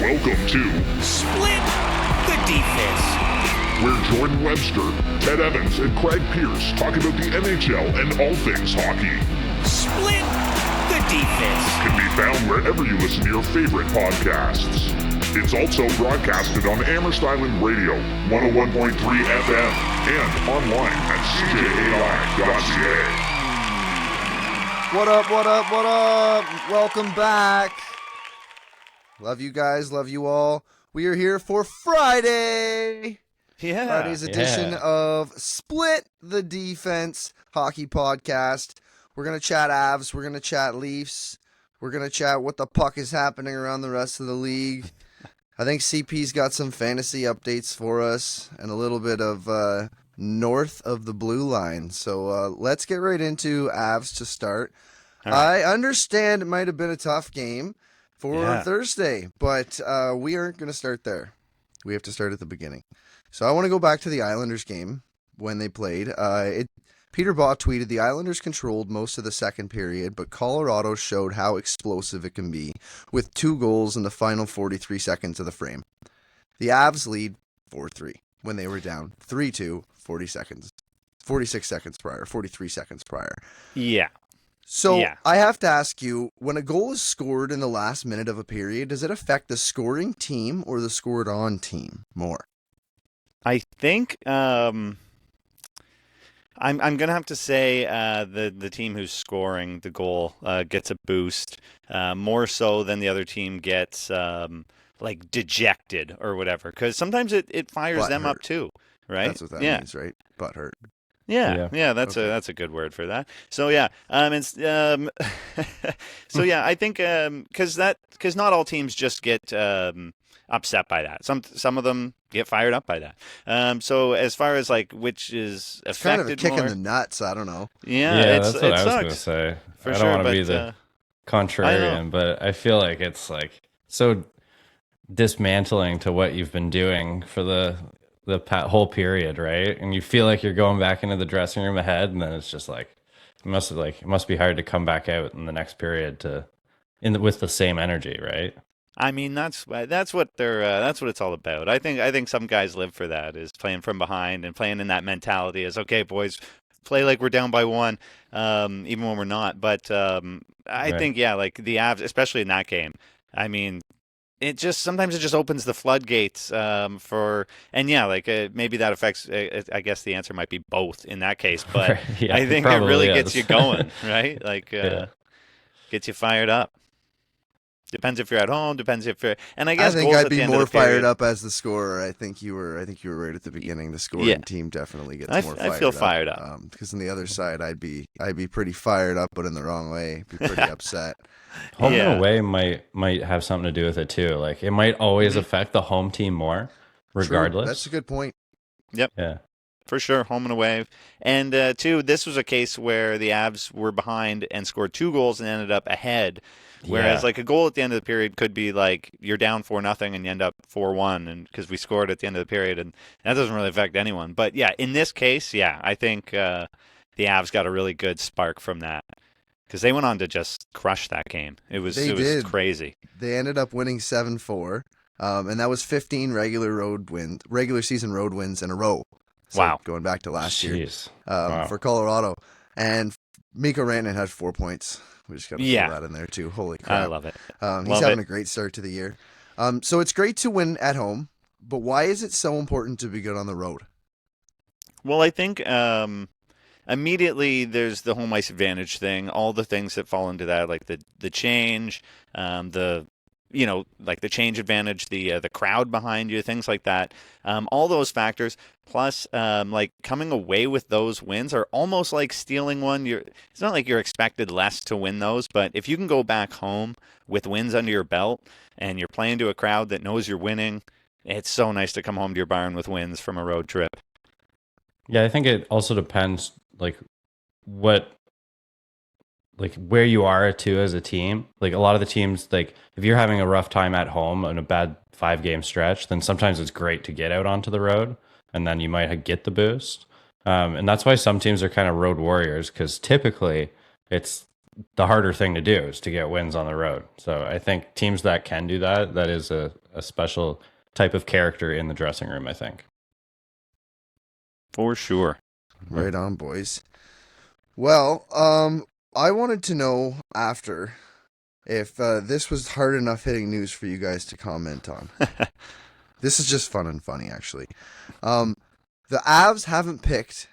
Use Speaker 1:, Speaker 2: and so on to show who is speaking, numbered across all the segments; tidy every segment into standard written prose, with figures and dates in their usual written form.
Speaker 1: Welcome to
Speaker 2: Split the Defense,
Speaker 1: where Jordan Webster, Ted Evans, and Craig Pearce talk about the NHL and all things hockey.
Speaker 2: Split the Defense
Speaker 1: Can be found wherever you listen to your favorite podcasts. It's also broadcasted on Amherst Island Radio, 101.3 FM, and online at CJAI.CA.
Speaker 3: What up, what up, what up? Welcome back. Love you guys, love you all. We are here for Friday. Friday's edition of Split the Defense Hockey Podcast. We're going to chat Avs, we're going to chat Leafs, we're going to chat what the puck is happening around the rest of the league. I think CP's got some fantasy updates for us and a little bit of north of the blue line. So let's get right into Avs to start. Right. I understand it might have been a tough game for Thursday, but we aren't going to start there. We have to start at the beginning. So I want to go back to the Islanders game when they played. Peter Baugh tweeted, "The Islanders controlled most of the second period, but Colorado showed how explosive it can be with 2 goals in the final 43 seconds of the frame. The Avs lead 4-3 when they were down 3-2 46 seconds prior, 43 seconds prior."
Speaker 4: Yeah.
Speaker 3: So I have to ask you, when a goal is scored in the last minute of a period, does it affect the scoring team or the scored on team more?
Speaker 4: I think I'm going to have to say the team who's scoring the goal gets a boost more so than the other team gets like dejected or whatever, because sometimes it fires them up too, right?
Speaker 3: That's what that means, right? Butt hurt.
Speaker 4: Yeah, that's a good word for that. So I think because not all teams just get upset by that. Some of them get fired up by that. So as far as like which is affected,
Speaker 3: it's kind of a kick
Speaker 4: more,
Speaker 3: in the nuts. I don't know.
Speaker 4: Yeah,
Speaker 5: that's what I was going to say.
Speaker 4: For
Speaker 5: I don't
Speaker 4: sure,
Speaker 5: want to be the contrarian, but I feel like it's like so dismantling to what you've been doing for the whole period, right? And you feel like you're going back into the dressing room ahead, and then it's just like it must be hard to come back out in the next period with the same energy, right?
Speaker 4: I mean, that's what it's all about. I think some guys live for that, is playing from behind and playing in that mentality is, okay, boys, play like we're down by 1, even when we're not. But I think, like the Avs, especially in that game, I mean, sometimes it just opens the floodgates maybe that affects, I guess the answer might be both in that case, but I think it really gets you going, right? Like, gets you fired up. Depends if you're at home. Depends if you're, and I guess
Speaker 3: I'd be more fired up as the scorer. I think you were right at the beginning. The scoring team definitely gets more fired up.
Speaker 4: I feel fired up
Speaker 3: because on the other side, I'd be pretty fired up, but in the wrong way. Be pretty upset.
Speaker 5: Home and away might have something to do with it too. Like it might always affect the home team more, regardless.
Speaker 3: True. That's a good point.
Speaker 4: Yep.
Speaker 5: Yeah.
Speaker 4: For sure, home and away. And two, this was a case where the Avs were behind and scored 2 goals and ended up ahead. Whereas like a goal at the end of the period could be like you're down 4-0 and you end up 4-1, and because we scored at the end of the period, and that doesn't really affect anyone. But in this case, I think the Avs got a really good spark from that, because they went on to just crush that game. It was crazy.
Speaker 3: They ended up winning 7-4, and that was 15 regular season road wins in a row. So
Speaker 4: wow,
Speaker 3: going back to last year for Colorado, and Mikko Rantanen had 4 points. We just got to throw that in there too. Holy crap!
Speaker 4: I love it.
Speaker 3: He's having a great start to the year. So it's great to win at home, but why is it so important to be good on the road?
Speaker 4: Well, I think immediately there's the home ice advantage thing, all the things that fall into that, like the change, like the change advantage, the crowd behind you, things like that. All those factors, plus like coming away with those wins are almost like stealing one. It's not like you're expected less to win those, but if you can go back home with wins under your belt and you're playing to a crowd that knows you're winning, it's so nice to come home to your barn with wins from a road trip.
Speaker 5: Yeah, I think it also depends like where you are too as a team. Like a lot of the teams, like if you're having a rough time at home on a bad 5-game stretch, then sometimes it's great to get out onto the road, and then you might get the boost. And that's why some teams are kind of road warriors, because typically it's the harder thing to do is to get wins on the road. So I think teams that can do that, that is a a special type of character in the dressing room, I think.
Speaker 4: For sure.
Speaker 3: Right on, boys. Well, I wanted to know after if this was hard enough hitting news for you guys to comment on. This is just fun and funny, actually. The Avs haven't picked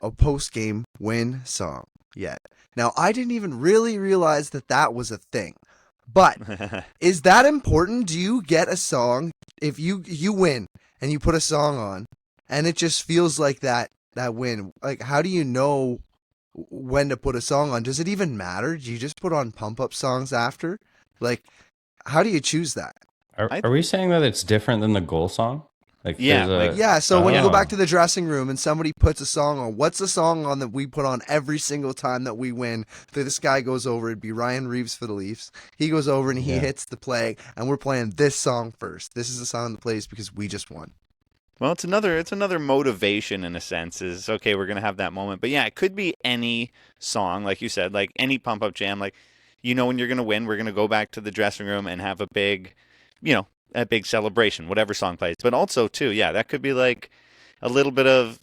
Speaker 3: a post-game win song yet. Now, I didn't even really realize that was a thing. But is that important? Do you get a song if you win and you put a song on and it just feels like that win? Like, how do you know when to put a song on? Does it even matter? Do you just put on pump-up songs after? Like, how do you choose that?
Speaker 5: Are we saying that it's different than the goal song?
Speaker 3: So when you go back to the dressing room and somebody puts a song on, what's the song on that we put on every single time that we win? This guy goes over, it'd be Ryan Reeves for the Leafs. He goes over and he hits the play, and we're playing this song first. This is the song that plays because we just won.
Speaker 4: Well, it's another motivation in a sense. Is okay, we're gonna have that moment, but yeah, it could be any song, like you said, like any pump up jam. Like, when you're gonna win, we're gonna go back to the dressing room and have a big celebration, whatever song plays. But also too, that could be like a little bit of,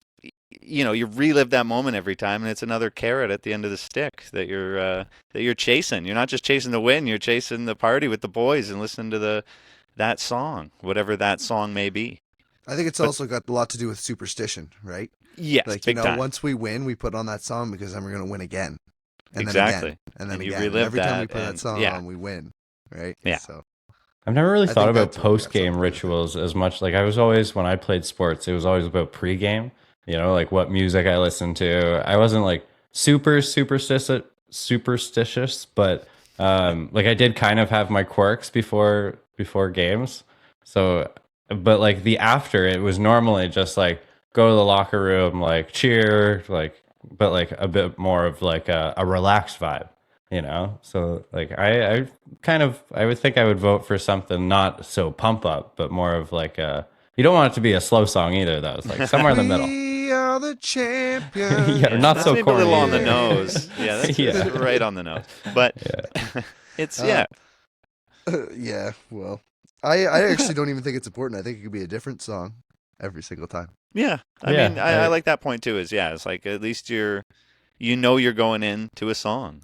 Speaker 4: you relive that moment every time, and it's another carrot at the end of the stick that you're chasing. You're not just chasing the win, you're chasing the party with the boys and listening to that song, whatever that song may be.
Speaker 3: I think it's also got a lot to do with superstition, right?
Speaker 4: Yes,
Speaker 3: like,
Speaker 4: big time.
Speaker 3: Once we win, we put on that song because then we're going to win again. And
Speaker 4: exactly.
Speaker 3: Then again, and then
Speaker 4: and
Speaker 3: again.
Speaker 4: You relive
Speaker 3: every
Speaker 4: that,
Speaker 3: time we put that song on, we win, right?
Speaker 4: Yeah.
Speaker 3: So
Speaker 5: I've never really thought about post-game rituals as much. Like, I was always, when I played sports, it was always about pre-game, like what music I listened to. I wasn't like super superstitious, but like I did kind of have my quirks before games. So, but like the after, it was normally just like go to the locker room, like cheer, like, but like a bit more of like a relaxed vibe. So like I would think I would vote for something not so pump up, but more of like you don't want it to be a slow song either, though. It's like somewhere in the middle.
Speaker 3: We are the champions.
Speaker 5: Not so corny.
Speaker 4: A little on the nose. Yeah, that's right on the nose. But it's
Speaker 3: well, I actually don't even think it's important. I think it could be a different song every single time.
Speaker 4: Yeah, I mean, I like that point too. It's like at least you're going into a song,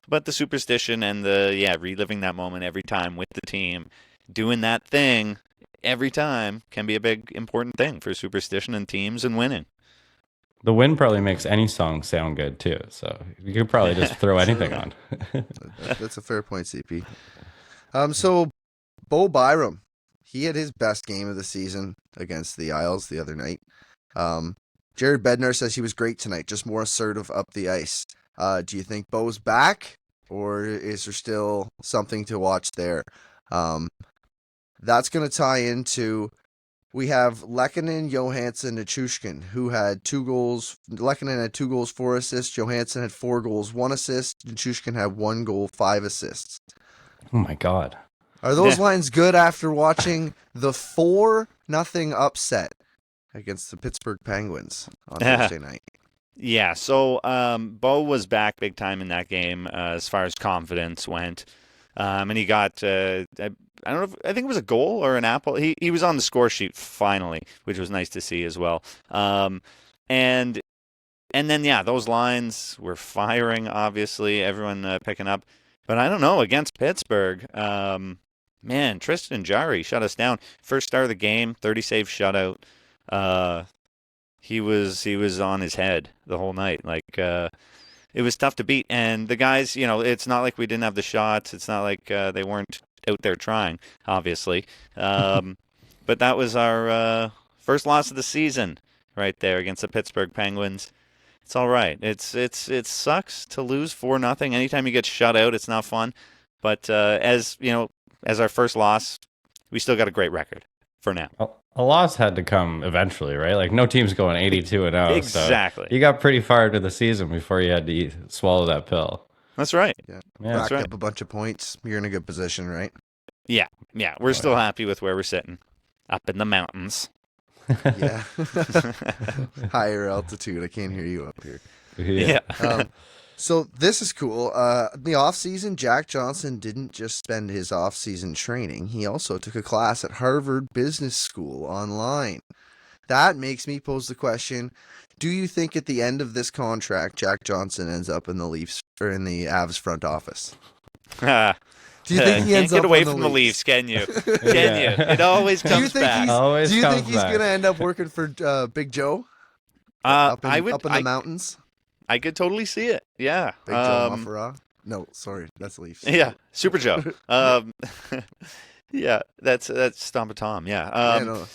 Speaker 4: but the superstition and the reliving that moment every time with the team, doing that thing every time can be a big important thing for superstition and teams and winning.
Speaker 5: The win probably makes any song sound good too, so you could probably just throw anything on.
Speaker 3: That's a fair point, CP. So Bo Byram, he had his best game of the season against the Isles the other night. Jared Bednar says he was great tonight, just more assertive up the ice. Do you think Bo's back, or is there still something to watch there? That's going to tie into, we have Lehkonen, Johansson, Nichushkin, who had 2 goals. Lehkonen had 2 goals, 4 assists. Johansson had 4 goals, 1 assist. Nichushkin had 1 goal, 5 assists.
Speaker 5: Oh my God.
Speaker 3: Are those lines good after watching the 4-0 upset against the Pittsburgh Penguins on Thursday night?
Speaker 4: Yeah, so Bo was back big time in that game as far as confidence went. And he got, I don't know, I think it was a goal or an apple. He was on the score sheet finally, which was nice to see as well. And then, those lines were firing, obviously, everyone picking up. But I don't know, against Pittsburgh, Tristan Jarry shut us down. First start of the game, 30-save shutout. He was on his head the whole night. Like, it was tough to beat. And the guys, it's not like we didn't have the shots. It's not like they weren't out there trying, obviously. But that was our first loss of the season right there against the Pittsburgh Penguins. It's all right. It sucks to lose 4-0. Anytime you get shut out, it's not fun. But as our first loss, we still got a great record for now.
Speaker 5: A loss had to come eventually, right? Like, no team's going 82-0.
Speaker 4: Exactly.
Speaker 5: So you got pretty far into the season before you had to swallow that pill.
Speaker 4: That's right.
Speaker 3: Yeah.
Speaker 4: That's right.
Speaker 3: Up a bunch of points. You're in a good position, right?
Speaker 4: Yeah. We're still happy with where we're sitting, up in the mountains.
Speaker 3: Yeah. Higher altitude. I can't hear you up here.
Speaker 5: Yeah.
Speaker 3: So this is cool. In the offseason, Jack Johnson didn't just spend his offseason training. He also took a class at Harvard Business School online. That makes me pose the question, do you think at the end of this contract, Jack Johnson ends up in the Leafs or in the Avs front office? Do you think he ends
Speaker 4: Can't
Speaker 3: up
Speaker 4: get away
Speaker 3: on
Speaker 4: from
Speaker 3: the
Speaker 4: the Leafs, can you? Can
Speaker 5: Yeah.
Speaker 4: you? It always comes back.
Speaker 3: Do you think he's going to end up working for Big Joe up in the mountains?
Speaker 4: I could totally see it. Yeah.
Speaker 3: Big Joe Muffera? No, sorry, that's Leafs.
Speaker 4: Yeah, Super Joe. Yeah, that's Stompa Tom. Yeah.
Speaker 3: No,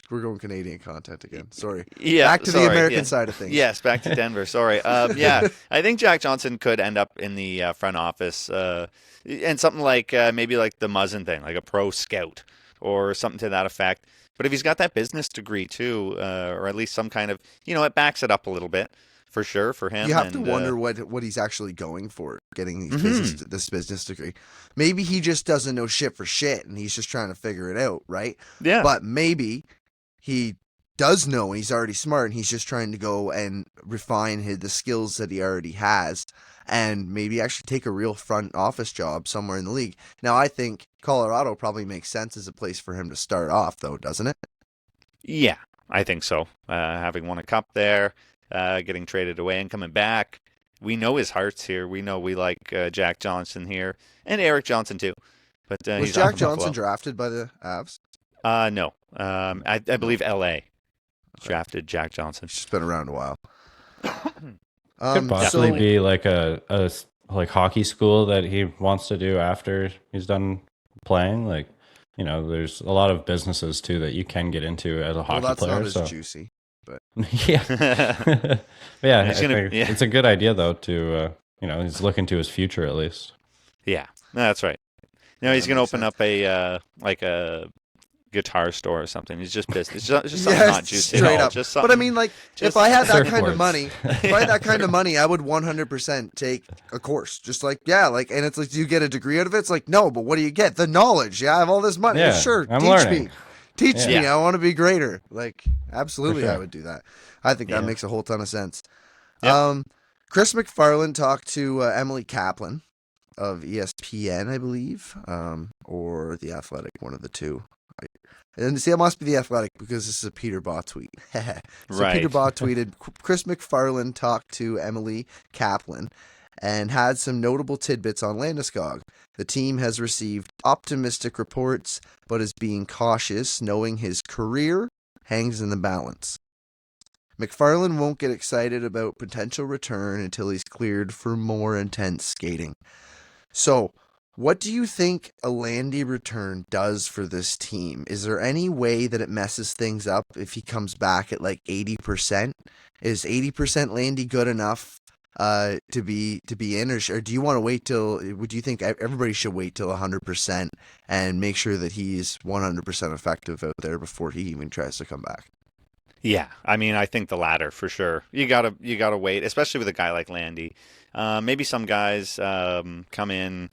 Speaker 3: we're going Canadian content again. Sorry.
Speaker 4: Yeah.
Speaker 3: Back to the American side of things.
Speaker 4: Yes, back to Denver. Sorry. Yeah, I think Jack Johnson could end up in the front office, and something like maybe like the Muzzin thing, like a pro scout or something to that effect. But if he's got that business degree too, or at least some kind of, it backs it up a little bit. For sure, for him.
Speaker 3: You have to wonder what he's actually going for, getting this business degree. Maybe he just doesn't know shit for shit, and he's just trying to figure it out, right?
Speaker 4: Yeah.
Speaker 3: But maybe he does know, and he's already smart, and he's just trying to go and refine the skills that he already has, and maybe actually take a real front office job somewhere in the league. Now, I think Colorado probably makes sense as a place for him to start off, though, doesn't it?
Speaker 4: Yeah, I think so. Having won a cup there. Getting traded away and coming back. We know his heart's here. We know we like Jack Johnson here. And Eric Johnson, too. But
Speaker 3: was Jack Johnson drafted by the Avs?
Speaker 4: No. I believe L.A. drafted Jack Johnson.
Speaker 3: She's been around a while.
Speaker 5: Could possibly be like a like hockey school that he wants to do after he's done playing. Like, there's a lot of businesses, too, that you can get into as a hockey player.
Speaker 3: That's not as juicy. But
Speaker 5: yeah, it's a good idea though to he's looking to his future at least.
Speaker 4: Yeah, that's right. He's going to open up a like a guitar store or something. He's just pissed. It's just something not juicy
Speaker 3: straight up.
Speaker 4: Just
Speaker 3: but I mean, like, if I had that kind of money, I would 100% take a course. Just like, and it's like, do you get a degree out of it? It's like, no, but what do you get? The knowledge. Yeah, I have all this money.
Speaker 5: Yeah,
Speaker 3: sure,
Speaker 5: I'm
Speaker 3: teach
Speaker 5: learning.
Speaker 3: me. Teach me. I want to be greater. Like, absolutely, sure. I would do that. I think that makes a whole ton of sense. Yep. Chris McFarland talked to Emily Kaplan of ESPN, I believe, or The Athletic, one of the two. And see, it must be The Athletic because this is a Peter Baugh tweet.
Speaker 4: Right.
Speaker 3: Peter Baugh tweeted, Chris McFarland talked to Emily Kaplan and had some notable tidbits on Landeskog. The team has received optimistic reports, but is being cautious, knowing his career hangs in the balance. McFarland won't get excited about potential return until he's cleared for more intense skating. So, what do you think a Landy return does for this team? Is there any way that it messes things up if he comes back at like 80%? Is 80% Landy good enough to be in, or do you want to wait till? Would you think everybody should wait till 100% and make sure that he's 100% effective out there before he even tries to come back?
Speaker 4: Yeah, I mean, I think the latter for sure. You gotta wait, especially with a guy like Landy. Maybe some guys come in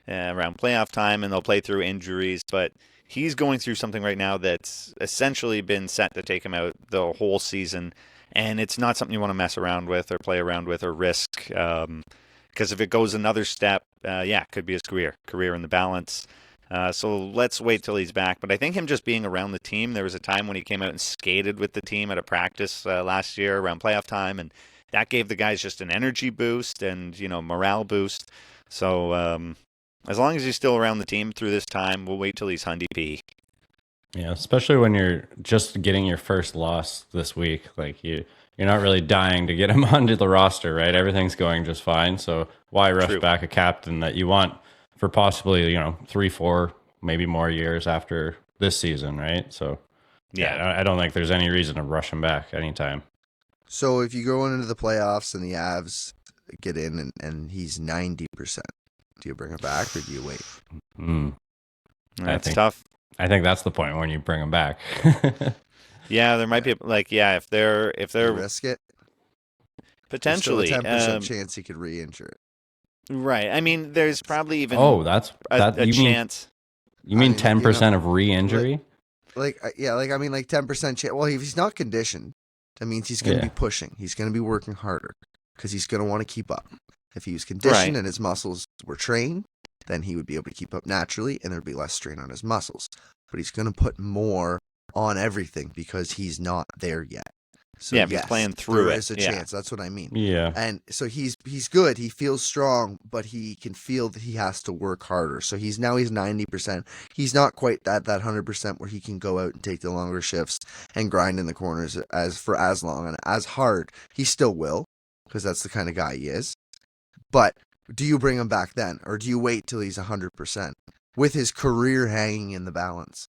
Speaker 4: around playoff time and they'll play through injuries, but he's going through something right now that's essentially been set to take him out the whole season. And it's not something you want to mess around with or play around with or risk. Because if it goes another step, it could be his career in the balance. So let's wait till he's back. But I think him just being around the team, there was a time when he came out and skated with the team at a practice last year around playoff time. And that gave the guys just an energy boost and, morale boost. So as long as he's still around the team through this time, we'll wait till he's Hundy P.
Speaker 5: Yeah, especially when you're just getting your first loss this week. Like you're not really dying to get him onto the roster, right? Everything's going just fine. So why rush back a captain that you want for possibly 3, 4, maybe more years after this season, right? So I don't think there's any reason to rush him back anytime.
Speaker 3: So if you go into the playoffs and the Avs get in and he's 90%, do you bring him back or do you wait?
Speaker 4: That's tough.
Speaker 5: I think that's the point when you bring him back.
Speaker 4: Yeah, there might be if they're
Speaker 3: risk it
Speaker 4: potentially
Speaker 3: there's still a 10% chance he could re-injure it.
Speaker 4: Right. I mean, there's probably even
Speaker 5: a
Speaker 4: chance.
Speaker 5: You mean 10% of re-injury?
Speaker 3: Like 10% chance. Well, if he's not conditioned, that means he's going to be pushing. He's going to be working harder because he's going to want to keep up. If he was conditioned
Speaker 4: Right.
Speaker 3: and his muscles were trained, then he would be able to keep up naturally and there'd be less strain on his muscles. But he's going to put more on everything because he's not there yet. So
Speaker 4: Yeah, if he's playing through
Speaker 3: there
Speaker 4: it,
Speaker 3: is a
Speaker 4: yeah.
Speaker 3: chance. That's what I mean.
Speaker 5: Yeah.
Speaker 3: And so he's good. He feels strong, but he can feel that he has to work harder. So he's 90%. He's not quite that 100% where he can go out and take the longer shifts and grind in the corners as long and as hard. He still will, because that's the kind of guy he is. But do you bring him back then, or do you wait till he's 100% with his career hanging in the balance?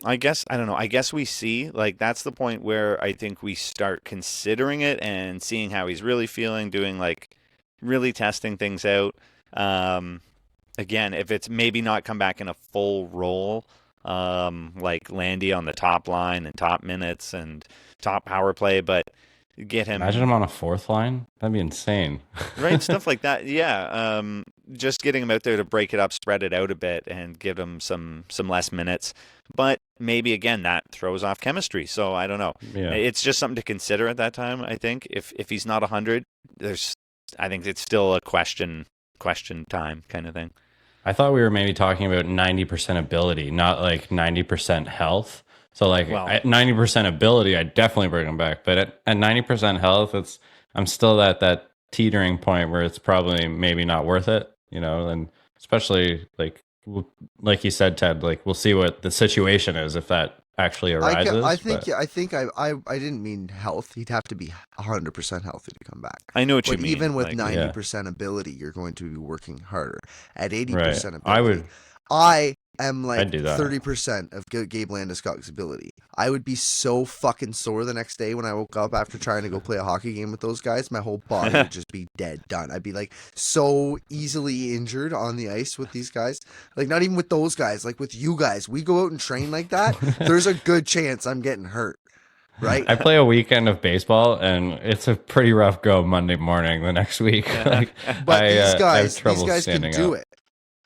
Speaker 4: I don't know. I guess we see, like, that's the point where I think we start considering it and seeing how he's really feeling, doing, like, really testing things out. Again, if it's maybe not come back in a full role, like Landy on the top line and top minutes and top power play, but get him.
Speaker 5: Imagine him on a fourth line. That'd be insane.
Speaker 4: Right, stuff like that. Yeah, just getting him out there to break it up, spread it out a bit, and give him some less minutes. But maybe again that throws off chemistry. So I don't know.
Speaker 5: Yeah.
Speaker 4: It's just something to consider at that time. I think if he's not 100, I think it's still a question time kind of thing.
Speaker 5: I thought we were maybe talking about 90% ability, not like 90% health. So like at 90% ability, I definitely bring him back. But at 90% health, I'm still at that teetering point where it's probably maybe not worth it, and especially like you said, Ted, like we'll see what the situation is if that actually arises.
Speaker 3: I think I didn't mean health. He'd have to be 100% healthy to come back.
Speaker 4: I know what you mean.
Speaker 3: Even with 90% ability, you're going to be working harder. At 80%
Speaker 5: right.
Speaker 3: ability, I am like
Speaker 5: 30%
Speaker 3: of Gabe Landeskog's ability. I would be so fucking sore the next day when I woke up after trying to go play a hockey game with those guys. My whole body would just be dead done. I'd be like so easily injured on the ice with these guys. Like not even with those guys, like with you guys. We go out and train like that. There's a good chance I'm getting hurt. Right?
Speaker 5: I play a weekend of baseball, and it's a pretty rough go Monday morning the next week.
Speaker 3: But these guys can do it,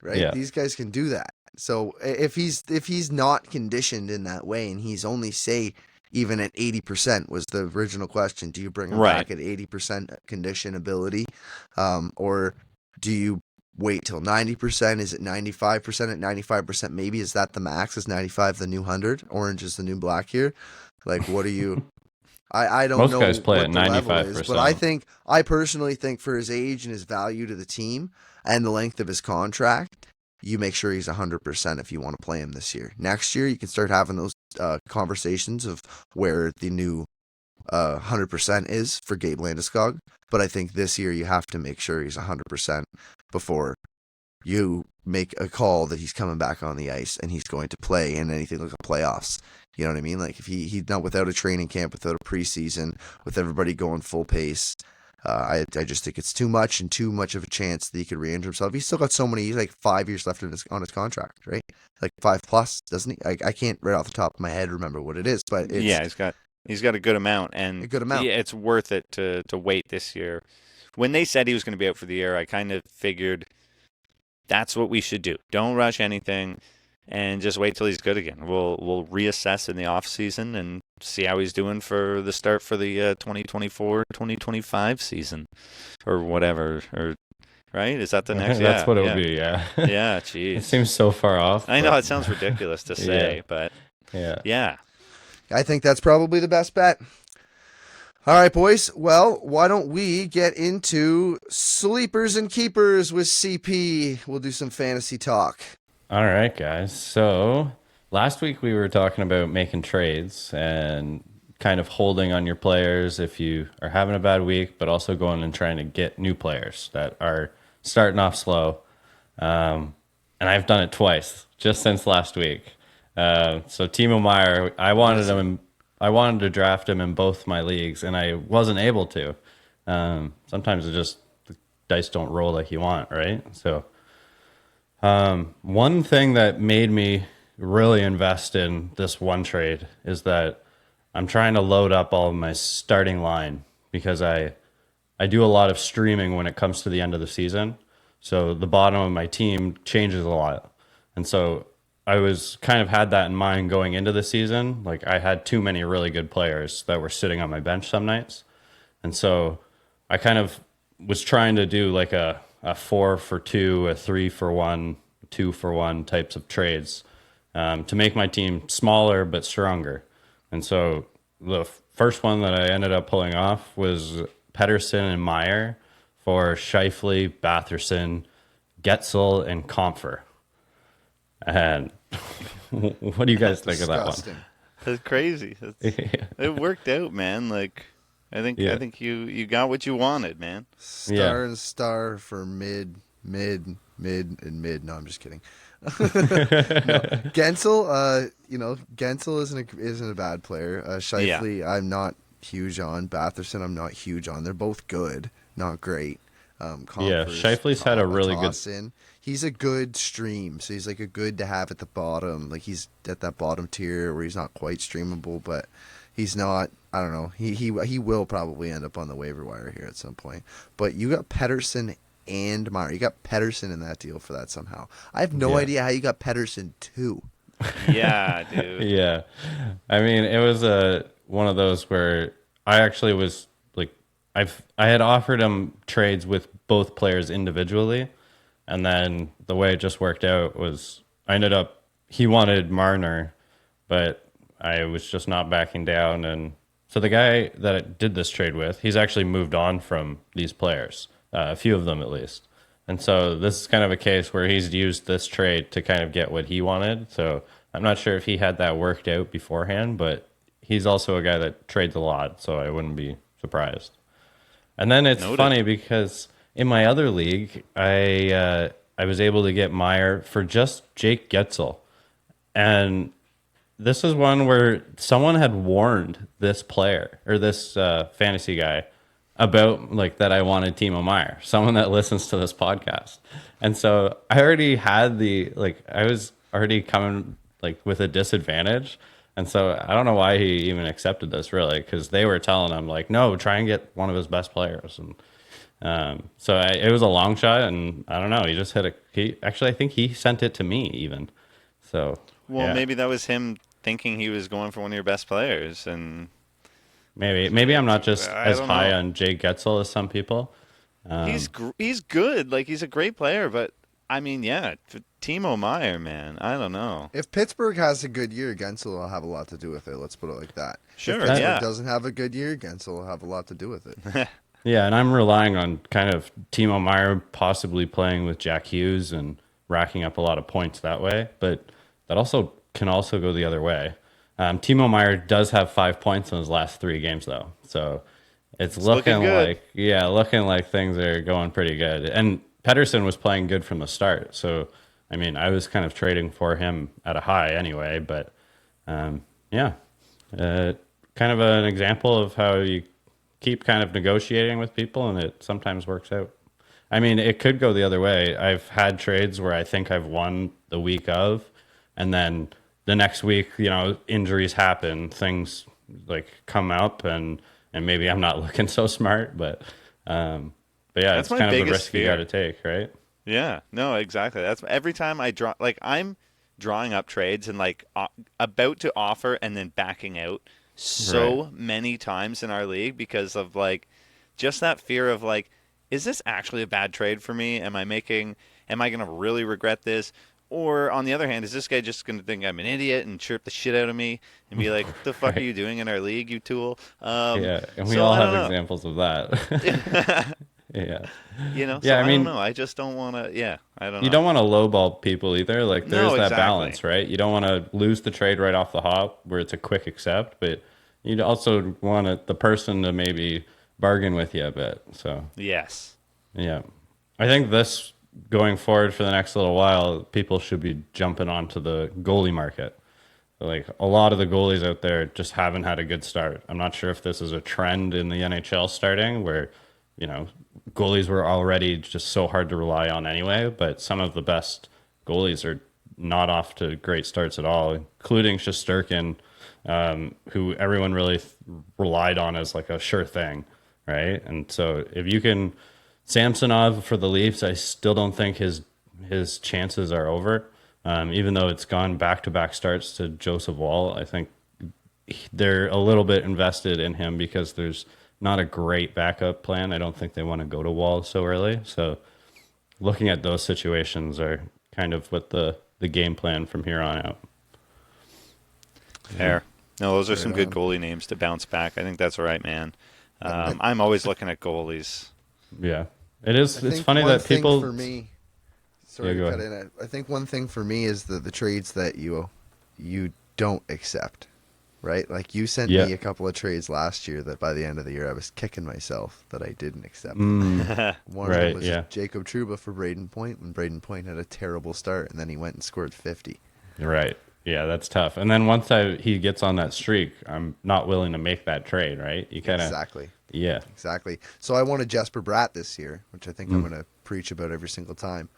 Speaker 3: right?
Speaker 5: Yeah.
Speaker 3: These guys can do that. So if he's not conditioned in that way, and he's only say even at 80% was the original question, do you bring him back at 80% condition ability, or do you wait till 90%? Is it 95%? At 95%, maybe is that the max? Is 95 the new 100? Orange is the new black here. Like, what do you? I don't know.
Speaker 5: Most guys play at
Speaker 3: 95%, but I personally think for his age and his value to the team and the length of his contract, you make sure he's 100% if you want to play him this year. Next year, you can start having those conversations of where the new 100% is for Gabe Landeskog. But I think this year you have to make sure he's 100% before you make a call that he's coming back on the ice and he's going to play in anything like the playoffs. You know what I mean? Like if he's not without a training camp, without a preseason, with everybody going full pace, I just think it's too much and too much of a chance that he could re-injure himself. He's still got he's like 5 years left on his contract, right? Like 5+, doesn't he? I can't right off the top of my head remember what it is, but it's,
Speaker 4: he's got a good amount, and Yeah, it's worth it to wait this year. When they said he was going to be out for the year, I kind of figured that's what we should do. Don't rush anything. And just wait till he's good again. We'll reassess in the off season and see how he's doing for the start for the 2024-2025 season, or whatever. Or right? Is that the next?
Speaker 5: That's what it would be. Yeah.
Speaker 4: Yeah. Jeez.
Speaker 5: It seems so far off.
Speaker 4: I know it sounds ridiculous to say, but yeah.
Speaker 3: I think that's probably the best bet. All right, boys. Well, why don't we get into sleepers and keepers with CP? We'll do some fantasy talk.
Speaker 5: All right, guys. So last week we were talking about making trades and kind of holding on your players if you are having a bad week, but also going and trying to get new players that are starting off slow. And I've done it twice just since last week. So Timo Meier, I wanted to draft him in both my leagues, and I wasn't able to. Sometimes the dice don't roll like you want, right? So one thing that made me really invest in this one trade is that I'm trying to load up all of my starting line because I do a lot of streaming when it comes to the end of the season. So the bottom of my team changes a lot. And so I was kind of had that in mind going into the season. Like I had too many really good players that were sitting on my bench some nights. And so I kind of was trying to do like a a 4-for-2, a 3-for-1, 2-for-1 types of trades to make my team smaller but stronger. And so the first one that I ended up pulling off was Pettersson and Meyer for Scheifele, Batherson, Getzel, and Comfer. And what do you guys think of that one?
Speaker 4: That's crazy. It worked out, man. Like, I think you got what you wanted, man.
Speaker 3: Star and star for mid, and mid. No, I'm just kidding. No, Gensel, Gensel isn't a bad player. Scheifele, I'm not huge on. Batherson, I'm not huge on. They're both good, not great.
Speaker 5: Scheifele's had a really good.
Speaker 3: He's a good stream, so he's like a good to have at the bottom. Like he's at that bottom tier where he's not quite streamable, but he's not. I don't know. He will probably end up on the waiver wire here at some point. But you got Pettersson and Meyer. You got Pettersson in that deal for that somehow. I have no idea how you got Pettersson too.
Speaker 4: Yeah, dude.
Speaker 5: Yeah, I mean it was one of those where I actually was like I had offered him trades with both players individually. And then the way it just worked out was he wanted Marner, but I was just not backing down. And so the guy that I did this trade with, he's actually moved on from these players, a few of them at least. And so this is kind of a case where he's used this trade to kind of get what he wanted. So I'm not sure if he had that worked out beforehand, but he's also a guy that trades a lot, so I wouldn't be surprised. And then it's funny because in my other league, I was able to get Meyer for just Jake Getzel. And this is one where someone had warned this player or this fantasy guy about like that I wanted Timo Meyer, someone that listens to this podcast. And so I already had I was already coming like with a disadvantage. And so I don't know why he even accepted this really, because they were telling him like, no, try and get one of his best players. And it was a long shot, and I don't know. He just hit I think he sent it to me even. So
Speaker 4: maybe that was him thinking he was going for one of your best players, and
Speaker 5: maybe I'm not just as high on Jay Getzel as some people.
Speaker 4: He's good, like he's a great player, but I mean, Timo Meyer, man, I don't know.
Speaker 3: If Pittsburgh has a good year, Gensel will have a lot to do with it. Let's put it like that.
Speaker 4: Sure,
Speaker 3: if Pittsburgh doesn't have a good year, Gensel will have a lot to do with it.
Speaker 5: Yeah, and I'm relying on kind of Timo Meyer possibly playing with Jack Hughes and racking up a lot of points that way, but that can also go the other way. Timo Meyer does have 5 points in his last 3 games, though, so it's looking like things are going pretty good. And Pettersson was playing good from the start, so I mean, I was kind of trading for him at a high anyway, but kind of an example of how you keep kind of negotiating with people and it sometimes works out. I mean, it could go the other way. I've had trades where I think I've won the week of, and then the next week, injuries happen, things like come up, and maybe I'm not looking so smart, but yeah, it's kind of the risk you got to take, right?
Speaker 4: Yeah, no, exactly. That's every time I draw, like I'm drawing up trades and like about to offer and then backing out so many times in our league because of like just that fear of like, is this actually a bad trade for me? Am I going to really regret this? Or on the other hand, is this guy just going to think I'm an idiot and chirp the shit out of me and be like, what the fuck are you doing in our league, you tool?
Speaker 5: And we all have examples of that. Yeah.
Speaker 4: I don't know. I just don't want to, I don't know.
Speaker 5: You don't want to lowball people either. Like, there's that balance, right? You don't want to lose the trade right off the hop where it's a quick accept, but you also want the person to maybe bargain with you a bit. So,
Speaker 4: yes.
Speaker 5: Yeah. I think this going forward for the next little while, people should be jumping onto the goalie market. Like, a lot of the goalies out there just haven't had a good start. I'm not sure if this is a trend in the NHL starting where, goalies were already just so hard to rely on anyway, but some of the best goalies are not off to great starts at all, including Shesterkin, who everyone really relied on as like a sure thing, right? And so if you can, Samsonov for the Leafs, I still don't think his chances are over. Even though it's gone back-to-back starts to Joseph Woll, I think they're a little bit invested in him because there's not a great backup plan. I don't think they want to go to Woll so early. So looking at those situations are kind of what the game plan from here on out.
Speaker 4: Fair. No, those are some good
Speaker 3: on.
Speaker 4: goalie names to bounce back. I think that's right, man. I'm always looking at goalies.
Speaker 5: Yeah, it is.
Speaker 3: I
Speaker 5: It's
Speaker 3: think
Speaker 5: funny
Speaker 3: one
Speaker 5: that
Speaker 3: thing
Speaker 5: people.
Speaker 3: for me, sorry
Speaker 5: Yeah,
Speaker 3: to cut in. I think one thing for me is the trades that you don't accept, right? Like you sent me a couple of trades last year that by the end of the year I was kicking myself that I didn't accept. One of them was Jacob Trouba for Braden Point when Braden Point had a terrible start and then he went and scored 50.
Speaker 5: Right. Yeah, that's tough. And then once he gets on that streak, I'm not willing to make that trade, right? You kind of
Speaker 3: Exactly.
Speaker 5: Yeah.
Speaker 3: Exactly. So I wanted Jesper Bratt this year, which I think I'm going to preach about every single time.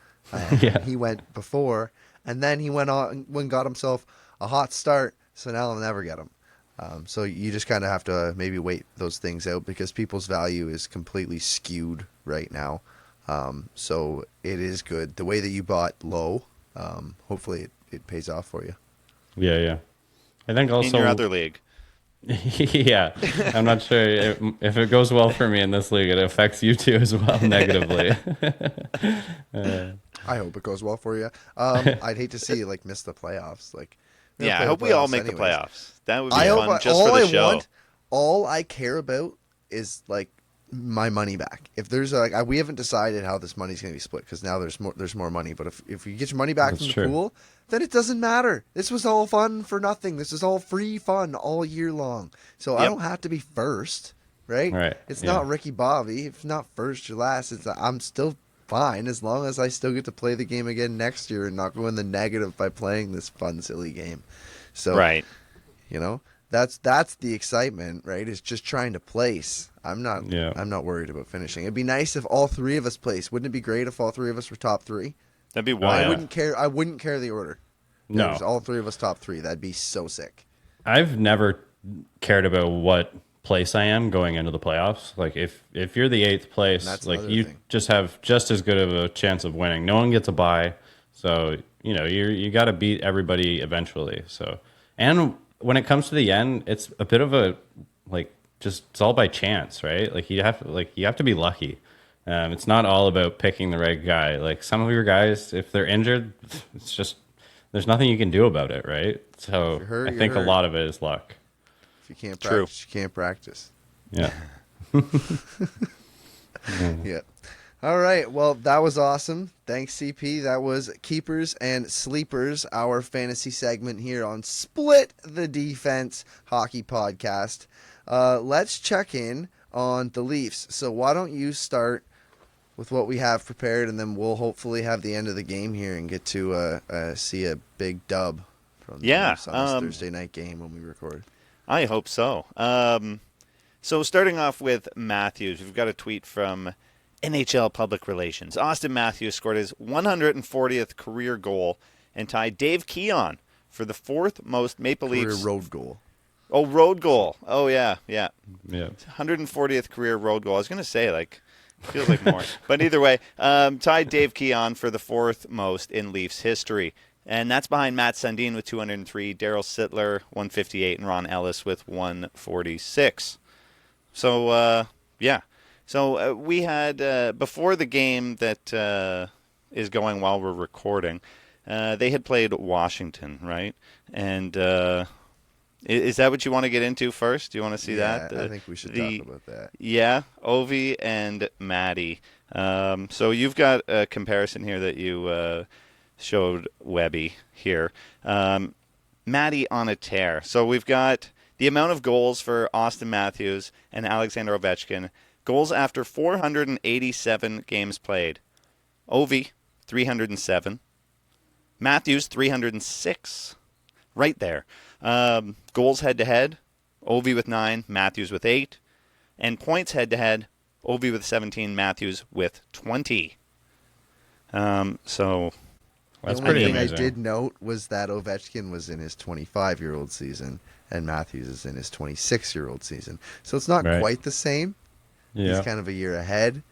Speaker 3: He went before, and then he went on and got himself a hot start, so now I'll never get him. So you just kind of have to maybe wait those things out because people's value is completely skewed right now. So it is good. The way that you bought low, hopefully it pays off for you.
Speaker 5: Yeah. I think also
Speaker 4: in your other league.
Speaker 5: Yeah, I'm not sure if it goes well for me in this league, it affects you too as well negatively.
Speaker 3: I hope it goes well for you. I'd hate to see you miss the playoffs.
Speaker 4: I hope we all make the playoffs. That would be fun just
Speaker 3: all
Speaker 4: for the
Speaker 3: I
Speaker 4: show.
Speaker 3: All I care about is my money back. If there's we haven't decided how this money's going to be split because now there's more money. But if you get your money back from the pool, then it doesn't matter. This was all fun for nothing. This is all free fun all year long. So I don't have to be first, right?
Speaker 5: Right.
Speaker 3: It's not Ricky Bobby. If not first or last, I'm still fine as long as I still get to play the game again next year and not go in the negative by playing this fun, silly game. So,
Speaker 4: right.
Speaker 3: That's the excitement, right? It's just trying to place. I'm not worried about finishing. It'd be nice if all three of us place. Wouldn't it be great if all three of us were top three?
Speaker 4: That'd be wild.
Speaker 3: I wouldn't care the order.
Speaker 5: No,
Speaker 3: all three of us top three. That'd be so sick.
Speaker 5: I've never cared about what place I am going into the playoffs. Like if you're the 8th place, you just have just as good of a chance of winning. No one gets a bye, so you got to beat everybody eventually. So and when it comes to the end, it's a bit of a it's all by chance, right? You have to be lucky. It's not all about picking the right guy. Some of your guys, if they're injured, it's just there's nothing you can do about it, right? So I think a lot of it is luck.
Speaker 3: If you can't practice, you can't practice.
Speaker 5: Yeah.
Speaker 3: Yeah. All right. Well, that was awesome. Thanks, CP. That was Keepers and Sleepers, our fantasy segment here on Split the Defense Hockey Podcast. Let's check in on the Leafs. So why don't you start with what we have prepared, and then we'll hopefully have the end of the game here and get to see a big dub from the Leafs on this Thursday night game when we record.
Speaker 4: I hope so. So starting off with Matthews, we've got a tweet from NHL Public Relations. Austin Matthews scored his 140th career goal and tied Dave Keon for the 4th most Maple Leafs
Speaker 3: road goal.
Speaker 4: Oh, road goal. Oh, yeah. 140th career road goal. I was going to say, feels like more. But either way, tied Dave Keon for the 4th most in Leafs history. And that's behind Matt Sundin with 203, Daryl Sittler, 158, and Ron Ellis with 146. So, yeah. So we had, before the game that is going while we're recording, they had played Washington, right? And is that what you want to get into first? Do you want to see that?
Speaker 3: I think we should talk about that. Yeah,
Speaker 4: Ovi and Maddie. So you've got a comparison here that you showed Webby here. Maddie on a tear. So we've got the amount of goals for Austin Matthews and Alexander Ovechkin. Goals after 487 games played. Ovi, 307. Matthews, 306. Right there. Goals head-to-head, Ovi with 9, Matthews with 8. And points head-to-head, Ovi with 17, Matthews with 20. So
Speaker 5: that's pretty amazing.
Speaker 3: The only thing I did note was that Ovechkin was in his 25-year-old season, and Matthews is in his 26-year-old season. So it's not quite the same. Yeah. He's kind of a year ahead.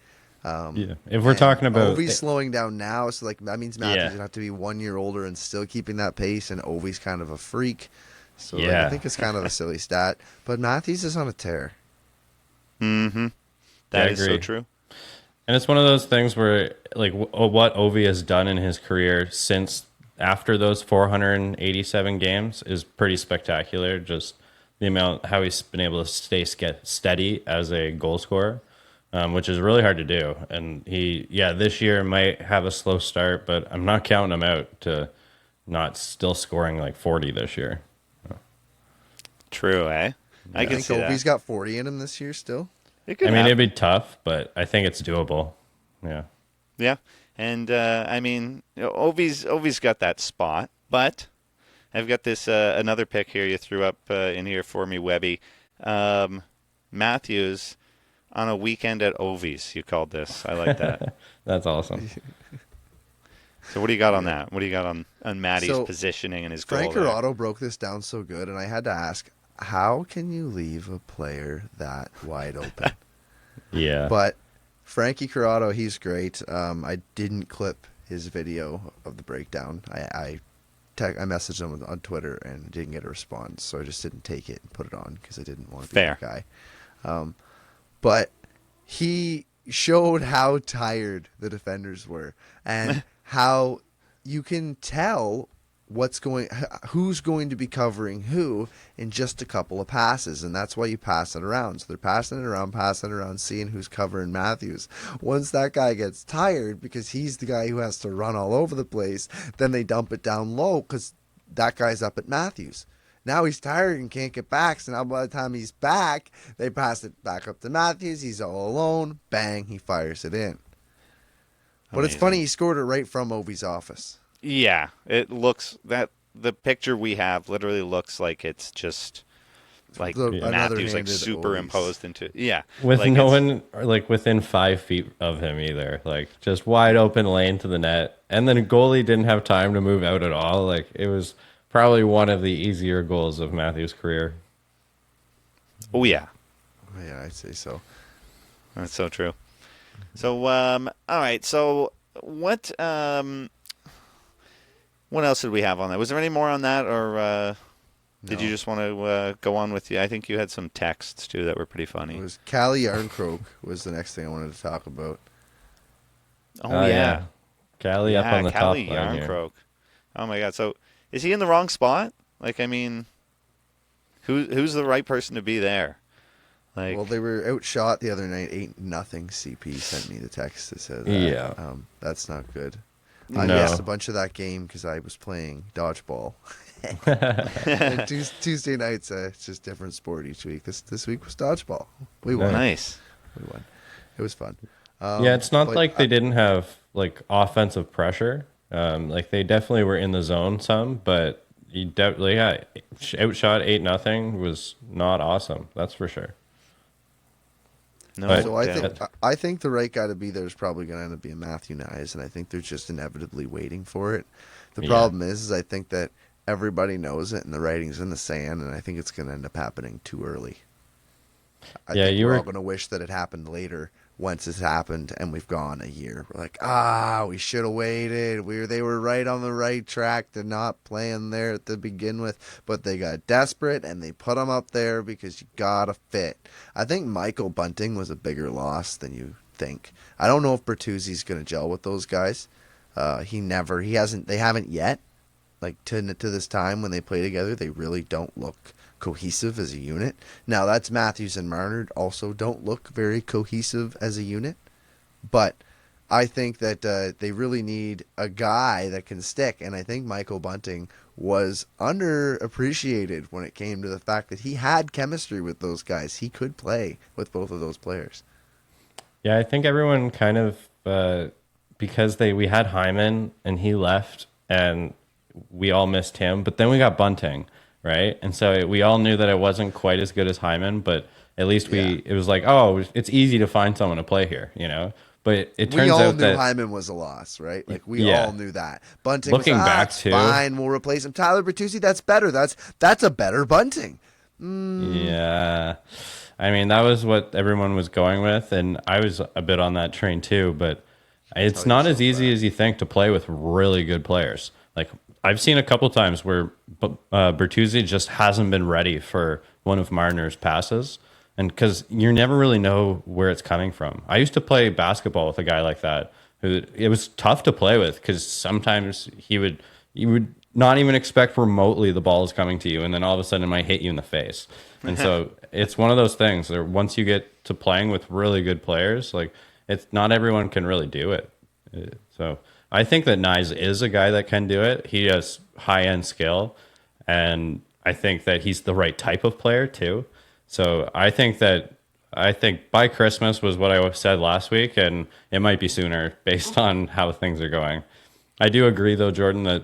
Speaker 5: If we're talking about
Speaker 3: Ovi's slowing down now, so that means Matthews would have to be 1 year older and still keeping that pace, and Ovi's kind of a freak. So I think it's kind of a silly stat. But Matthews is on a tear.
Speaker 4: Mm-hmm. That is so true.
Speaker 5: And it's one of those things where, like, what Ovi has done in his career since after those 487 games is pretty spectacular. Just the amount, how he's been able to stay steady as a goal scorer, which is really hard to do. And this year might have a slow start, but I'm not counting him out to not still scoring like 40 this year.
Speaker 4: True, eh? I can see that.
Speaker 3: Ovi's got 40 in him this year still.
Speaker 5: It'd be tough, but I think it's doable. Yeah.
Speaker 4: Yeah. And, Ovi's got that spot, but I've got this another pick here you threw up in here for me, Webby. Matthews on a weekend at Ovi's, you called this. I like that.
Speaker 5: That's awesome.
Speaker 4: So what do you got on that? What do you got on Matty's positioning and his goal?
Speaker 3: Frank Corrado broke this down so good, and I had to ask, how can you leave a player that wide open?
Speaker 5: Yeah.
Speaker 3: But Frankie Corrado, he's great. I didn't clip his video of the breakdown. I messaged him on Twitter and didn't get a response, so I just didn't take it and put it on because I didn't want to be that guy. But he showed how tired the defenders were and how you can tell who's going to be covering who in just a couple of passes, and that's why you pass it around. So they're passing it around, seeing who's covering Matthews. Once that guy gets tired, because he's the guy who has to run all over the place, then they dump it down low because that guy's up at Matthews. Now he's tired and can't get back, so now by the time he's back, they pass it back up to Matthews. He's all alone. Bang, he fires it in. But Amazing. It's funny, he scored it right from Ovi's office.
Speaker 4: Yeah, it looks that the picture we have literally looks like it's just like Matthews like superimposed into
Speaker 5: with like no one like within 5 feet of him either, like just wide open lane to the net, and then goalie didn't have time to move out at all. Like it was probably one of the easier goals of Matthews' career.
Speaker 4: Oh yeah,
Speaker 3: I'd say so.
Speaker 4: That's so true. So all right, so what else did we have on that? Was there any more on that, or did you just want to go on with you? I think you had some texts, too, that were pretty funny.
Speaker 3: It was Callie Yarncroke was the next thing I wanted to talk about.
Speaker 4: Oh, yeah.
Speaker 5: Callie up on the top line
Speaker 4: Yarncroke. Oh, my God. So is he in the wrong spot? Like, I mean, who's the right person to be there? Like,
Speaker 3: well, they were outshot the other night, 8-0. CP sent me the text that said that. That's not good. I missed a bunch of that game because I was playing dodgeball. And Tuesday nights, it's just different sport each week. This week was dodgeball. We won.
Speaker 4: Nice.
Speaker 3: We won. It was fun.
Speaker 5: It's not like they didn't have like offensive pressure. Like they definitely were in the zone some, but you definitely outshot 8-0 was not awesome. That's for sure.
Speaker 3: No, so I think the right guy to be there is probably going to end up being Matthew Nyes, and I think they're just inevitably waiting for it. The problem is I think that everybody knows it, and the writing's in the sand, and I think it's going to end up happening too early. I think we're all going to wish that it happened later once it's happened, and we've gone a year. We're like, we should have waited. They were right on the right track to not playing there to begin with, but they got desperate, and they put him up there because you got to fit. I think Michael Bunting was a bigger loss than you think. I don't know if Bertuzzi's going to gel with those guys. They haven't yet. Like to this time when they play together, they really don't look cohesive as a unit. Now that's Matthews and Marner also don't look very cohesive as a unit, but I think that they really need a guy that can stick, and I think Michael Bunting was underappreciated when it came to the fact that he had chemistry with those guys. He could play with both of those players.
Speaker 5: Yeah, I think everyone kind of because we had Hyman and he left and we all missed him, but then we got Bunting. Right. And so we all knew that it wasn't quite as good as Hyman, but at least it was like, it's easy to find someone to play here, you know? But it turns out that
Speaker 3: we all knew Hyman was a loss, right? Like we all knew that. Bunting
Speaker 5: looking
Speaker 3: was
Speaker 5: back too,
Speaker 3: fine, we'll replace him. Tyler Bertuzzi, that's better. That's a better Bunting.
Speaker 5: Yeah. I mean, that was what everyone was going with, and I was a bit on that train too, but it's not as easy as you think to play with really good players. Like I've seen a couple times where Bertuzzi just hasn't been ready for one of Marner's passes. And because you never really know where it's coming from. I used to play basketball with a guy like that who it was tough to play with because sometimes you would not even expect remotely the ball is coming to you, and then all of a sudden it might hit you in the face. And so it's one of those things where once you get to playing with really good players, like it's not everyone can really do it. So I think that Nyes is a guy that can do it. He has high end skill, and I think that he's the right type of player too. So I think by Christmas was what I said last week, and it might be sooner based on how things are going. I do agree, though, Jordan, that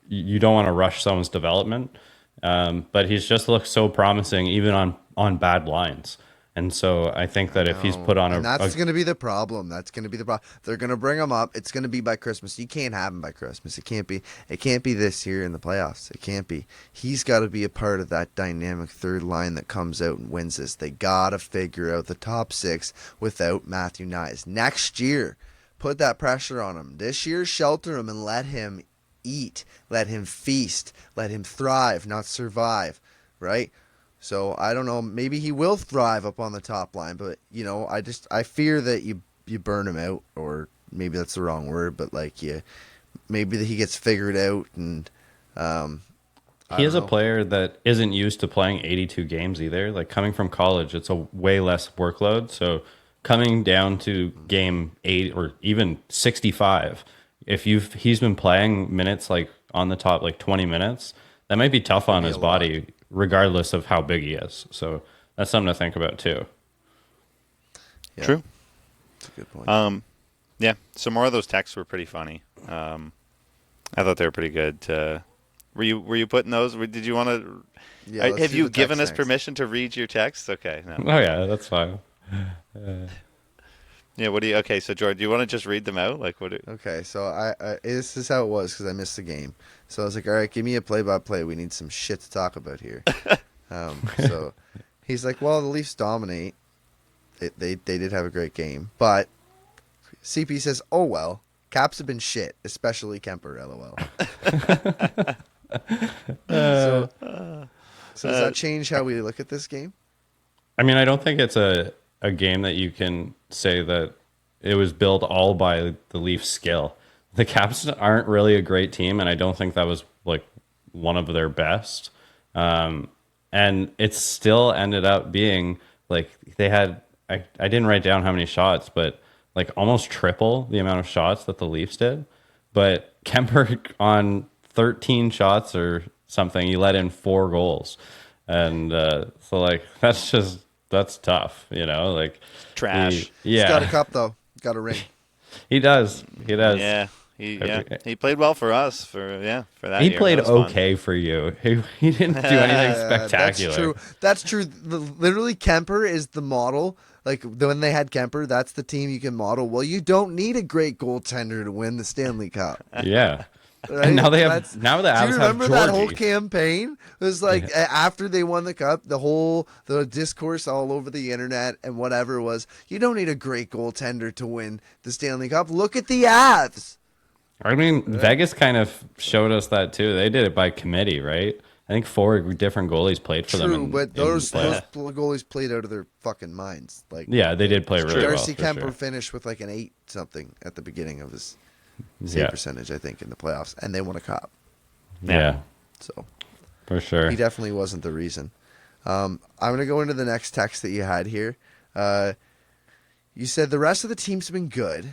Speaker 5: you don't want to rush someone's development, but he's just looked so promising even on bad lines. And so I think that if he's put on
Speaker 3: and that's going to be the problem. That's going to be the problem. They're going to bring him up. It's going to be by Christmas. You can't have him by Christmas. It can't be. It can't be this year in the playoffs. It can't be. He's got to be a part of that dynamic third line that comes out and wins this. They got to figure out the top six without Matthew Nyes. Next year, put that pressure on him. This year, shelter him and let him eat. Let him feast. Let him thrive, not survive. Right? So I don't know. Maybe he will thrive up on the top line, but I fear that you burn him out, or maybe that's the wrong word, but maybe that he gets figured out. And
Speaker 5: he is a player that isn't used to playing 82 games either. Like coming from college, it's a way less workload. So coming down to game 8 or even 65, if he's been playing minutes like on the top 20 minutes, that might be tough on his body, regardless of how big he is. So that's something to think about too.
Speaker 3: Yeah.
Speaker 4: True.
Speaker 3: That's a good point.
Speaker 4: Yeah. Some more of those texts were pretty funny. I thought they were pretty good. Were you putting those? Did you want to?
Speaker 3: Yeah,
Speaker 4: have you given us permission to read your text? Okay. No.
Speaker 5: Oh yeah, that's fine.
Speaker 4: Yeah. Okay. So George, do you want to just read them out?
Speaker 3: Okay. So I this is how it was because I missed the game. So I was like, all right, give me a play-by-play. We need some shit to talk about here. So he's like, well, the Leafs dominate. They did have a great game, but CP says, oh well, Caps have been shit, especially Kemper. LOL. So does that change how we look at this game?
Speaker 5: I mean, I don't think it's a game that you can say that it was built all by the Leafs' skill. The Caps aren't really a great team, and I don't think that was one of their best. And it still ended up being they had. I didn't write down how many shots, but almost triple the amount of shots that the Leafs did. But Kemper on 13 shots or something, he let in 4 goals, and so that's tough,
Speaker 4: Trash.
Speaker 3: He's got a cup though. Got a ring.
Speaker 5: He does.
Speaker 4: Yeah. He played well for us for that.
Speaker 5: He
Speaker 4: year.
Speaker 5: played
Speaker 4: Fun.
Speaker 5: okay for you. He didn't do anything spectacular.
Speaker 3: That's true. Literally, Kemper is the model. When they had Kemper, that's the team you can model. Well, you don't need a great goaltender to win the Stanley Cup.
Speaker 5: Yeah.
Speaker 3: Right?
Speaker 5: And now the Avs
Speaker 3: do you remember
Speaker 5: have
Speaker 3: that
Speaker 5: Georgie.
Speaker 3: whole campaign? It was after they won the cup, the discourse all over the internet and whatever was, you don't need a great goaltender to win the Stanley Cup. Look at the Avs.
Speaker 5: I mean, Vegas kind of showed us that too. They did it by committee, right? I think 4 different goalies played for them.
Speaker 3: True, but those goalies played out of their fucking minds.
Speaker 5: Yeah, they did play really well.
Speaker 3: Darcy Kemper finished with an 8 something at the beginning of his save percentage, I think, in the playoffs, and they won a cup.
Speaker 5: Yeah.
Speaker 3: So
Speaker 5: for sure,
Speaker 3: he definitely wasn't the reason. I'm going to go into the next text that you had here. You said the rest of the teams have been good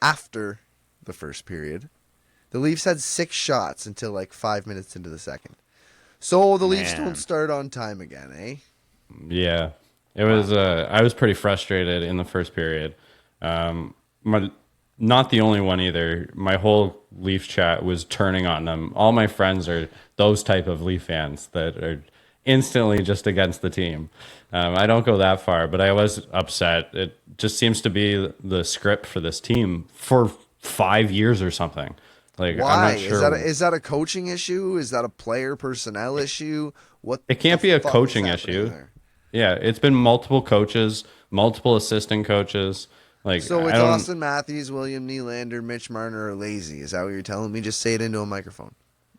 Speaker 3: after the first period. The Leafs had 6 shots until 5 minutes into the second. So the Leafs don't start on time again, eh?
Speaker 5: Yeah. It was I was pretty frustrated in the first period. Not the only one either. My whole Leaf chat was turning on them. All my friends are those type of Leaf fans that are instantly just against the team. I don't go that far, but I was upset. It just seems to be the script for this team for 5 years or something.
Speaker 3: Why?
Speaker 5: I'm not sure.
Speaker 3: Is that a coaching issue? Is that a player personnel issue?
Speaker 5: It can't be a coaching issue.
Speaker 3: There?
Speaker 5: Yeah, it's been multiple coaches, multiple assistant coaches.
Speaker 3: So it's Austin Matthews, William Nylander, Mitch Marner are lazy. Is that what you're telling me? Just say it into a microphone.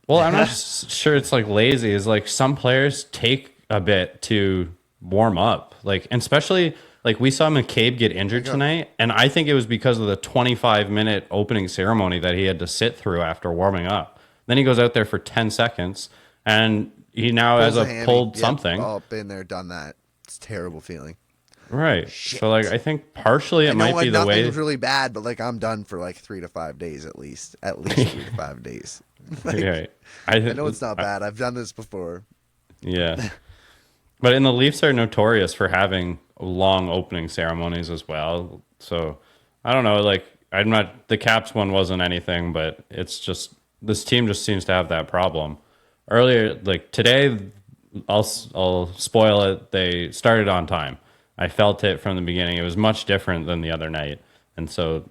Speaker 5: Well, I'm not sure it's lazy. It's some players take a bit to warm up. Like, and especially like we saw McCabe get injured tonight, and I think it was because of the 25-minute opening ceremony that he had to sit through after warming up. Then he goes out there for 10 seconds, and he now has pulled something.
Speaker 3: Oh, been there, done that. It's a terrible feeling.
Speaker 5: Right.
Speaker 3: Shit.
Speaker 5: So like I think partially it might be the way.
Speaker 3: Nothing's really bad, but like I'm done for like 3 to 5 days at least 3 to 5 days. Like,
Speaker 5: yeah,
Speaker 3: I know it's not bad. I've done this before.
Speaker 5: Yeah. But the Leafs are notorious for having long opening ceremonies as well. So I don't know, like the Caps one wasn't anything, but it's just this team just seems to have that problem. Earlier, like today, I'll spoil it. They started on time. I felt it from the beginning. It was much different than the other night, and so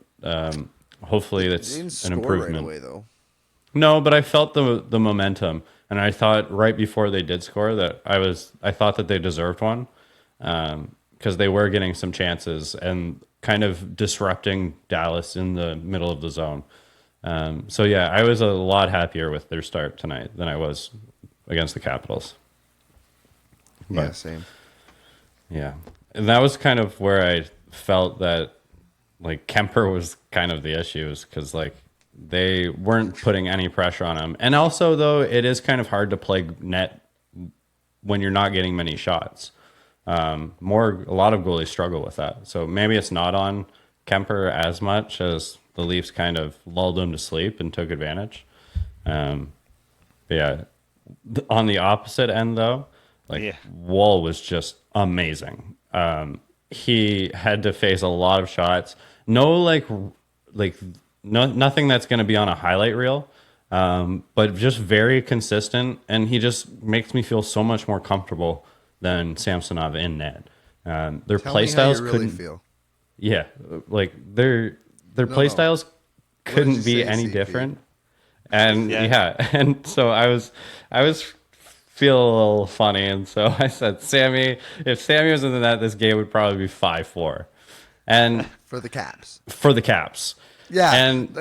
Speaker 5: hopefully that's an improvement.
Speaker 3: Right away, though.
Speaker 5: No, but I felt the momentum, and I thought right before they did score that I thought that they deserved one, because they were getting some chances and kind of disrupting Dallas in the middle of the zone. So yeah, I was a lot happier with their start tonight than I was against the Capitals.
Speaker 3: But, yeah, same.
Speaker 5: Yeah, and that was kind of where I felt that like Kemper was kind of the issues, because like they weren't putting any pressure on him. And also, though, it is kind of hard to play net when you're not getting many shots. A lot of goalies struggle with that. So maybe it's not on Kemper as much as the Leafs kind of lulled him to sleep and took advantage. But yeah, on the opposite end, though, Wall was just amazing. He had to face a lot of shots. Nothing that's going to be on a highlight reel, but just very consistent. And he just makes me feel so much more comfortable than Samsonov in net. Their play styles couldn't feel. Yeah, like their play styles couldn't be any different. And and so I was feel a little funny, and so I said, Sammy, if Sammy was in the net, this game would probably be 5-4. And
Speaker 3: for the Caps.
Speaker 5: Yeah. And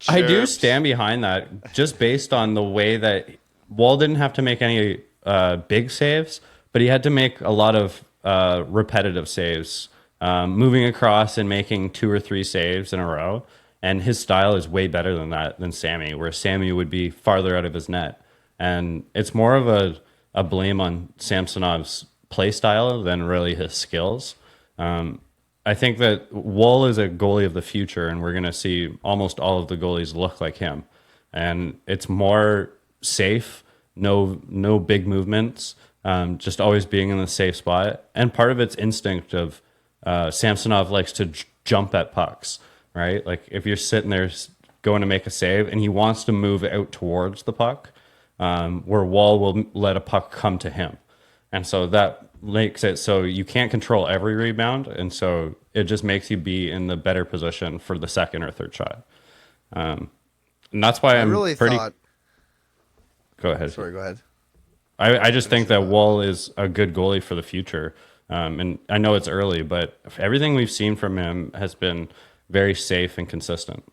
Speaker 5: I do stand behind that, just based on the way that Wall didn't have to make any big saves, but he had to make a lot of repetitive saves, moving across and making 2 or 3 saves in a row. And his style is way better than Sammy, where Sammy would be farther out of his net. And it's more of a blame on Samsonov's play style than really his skills. I think that Wall is a goalie of the future, and we're going to see almost all of the goalies look like him. And it's more safe, no big movements, just always being in the safe spot. And part of it's instinct of Samsonov likes to jump at pucks, right? Like if you're sitting there going to make a save and he wants to move out towards the puck, where Wall will let a puck come to him. And so that makes it so you can't control every rebound, and so it just makes you be in the better position for the second or third shot. And that's why I'm
Speaker 3: really
Speaker 5: pretty...
Speaker 3: thought...
Speaker 5: Go ahead.
Speaker 3: Sorry, go ahead.
Speaker 5: I just think that Wall is a good goalie for the future. And I know it's early, but everything we've seen from him has been very safe and consistent.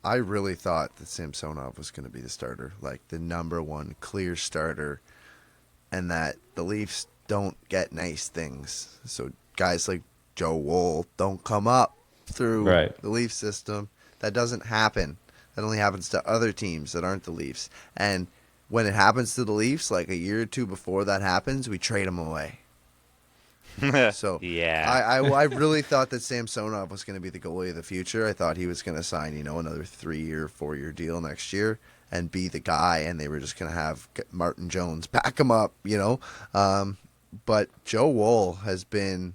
Speaker 3: I really thought that Samsonov was going to be the starter, like the number one clear starter, and that the Leafs don't get nice things. So guys like Joe Woll don't come up through the Leaf system. That doesn't happen. That only happens to other teams that aren't the Leafs. And when it happens to the Leafs, like a year or two before that happens, we trade them away. So I really thought that Samsonov was going to be the goalie of the future. I thought he was going to sign, another 3-year, 4-year deal next year and be the guy, and they were just going to have Martin Jones back him up, But Joe Woll has been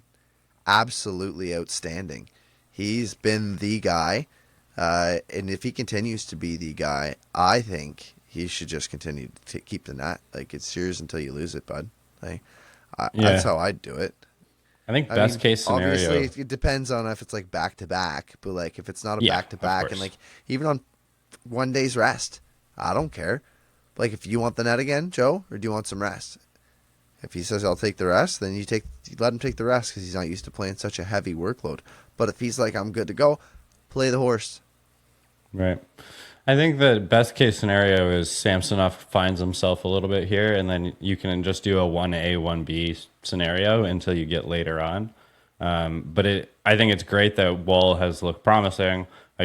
Speaker 3: absolutely outstanding. He's been the guy, and if he continues to be the guy, I think he should just continue to keep the net. Like, it's yours until you lose it, bud. That's how I'd do it.
Speaker 5: I think best case scenario.
Speaker 3: Obviously, it depends on if it's like back to back, but like if it's not a back to back, and like even on one day's rest, I don't care. Like if you want the net again, Joe, or do you want some rest? If he says I'll take the rest, then you let him take the rest because he's not used to playing such a heavy workload. But if he's like I'm good to go, play the horse.
Speaker 5: Right. I think the best case scenario is Samsonov finds himself a little bit here, and then you can just do a 1A, 1B scenario until you get later on. I think it's great that Wall has looked promising. I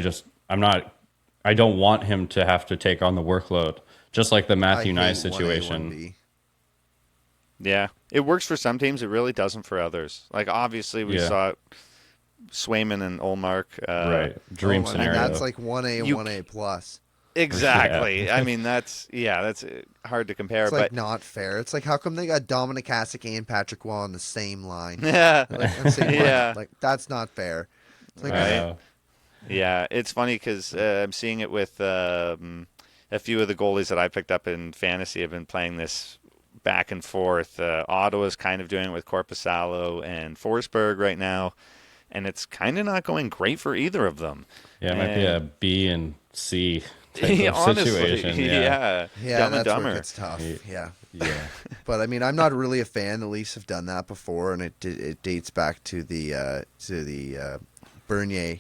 Speaker 5: don't want him to have to take on the workload, just like the Matthew Nye situation.
Speaker 3: 1A, 1B.
Speaker 4: Yeah, it works for some teams. It really doesn't for others. Like, obviously, we saw Swayman and Olmark.
Speaker 5: Right. Dream scenario.
Speaker 3: And that's like 1A and 1A plus.
Speaker 4: Exactly. I mean, that's hard to compare.
Speaker 3: It's like
Speaker 4: but
Speaker 3: not fair. It's like, how come they got Dominic Hasek and Patrick Waugh on the same line?
Speaker 4: Yeah.
Speaker 3: Like, that's not fair. It's like,
Speaker 4: Yeah, it's funny because I'm seeing it with a few of the goalies that I picked up in fantasy have been playing this back and forth. Ottawa's kind of doing it with Korpisalo and Forsberg right now, and it's kind of not going great for either of them.
Speaker 5: Yeah, it might be a B and C type of
Speaker 4: honestly,
Speaker 5: situation.
Speaker 3: yeah,
Speaker 4: Dumb and
Speaker 3: that's
Speaker 4: dumber.
Speaker 3: where it's tough. Yeah.
Speaker 5: But
Speaker 3: I mean, I'm not really a fan. The Leafs have done that before, and it dates back to the Bernier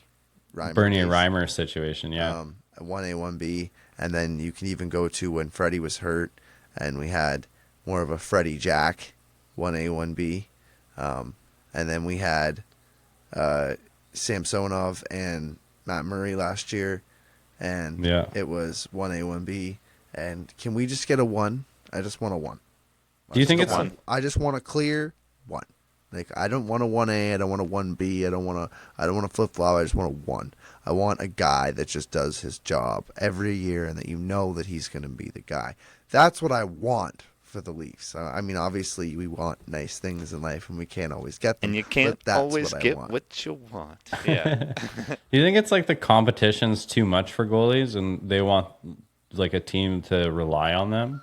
Speaker 5: Reimer situation. Yeah,
Speaker 3: 1A, 1B, and then you can even go to when Freddie was hurt, and we had more of a Freddie Jack 1A, 1B, and then we had Samsonov and Matt Murray last year, and it was 1A, 1B. And can we just get a 1? I just want a 1.
Speaker 5: Do you think it's
Speaker 4: one?
Speaker 3: I just want a clear 1. Like, I don't want a 1A, I don't want a 1B, I don't want to flip flop. I just want a 1. I want a guy that just does his job every year, and that you know that he's going to be the guy. That's what I want for the Leafs. I mean, obviously, we want nice things in life, and we can't always get them.
Speaker 4: And you can't always get what you want. Yeah.
Speaker 5: Do you think it's like the competition's too much for goalies, and they want like a team to rely on them?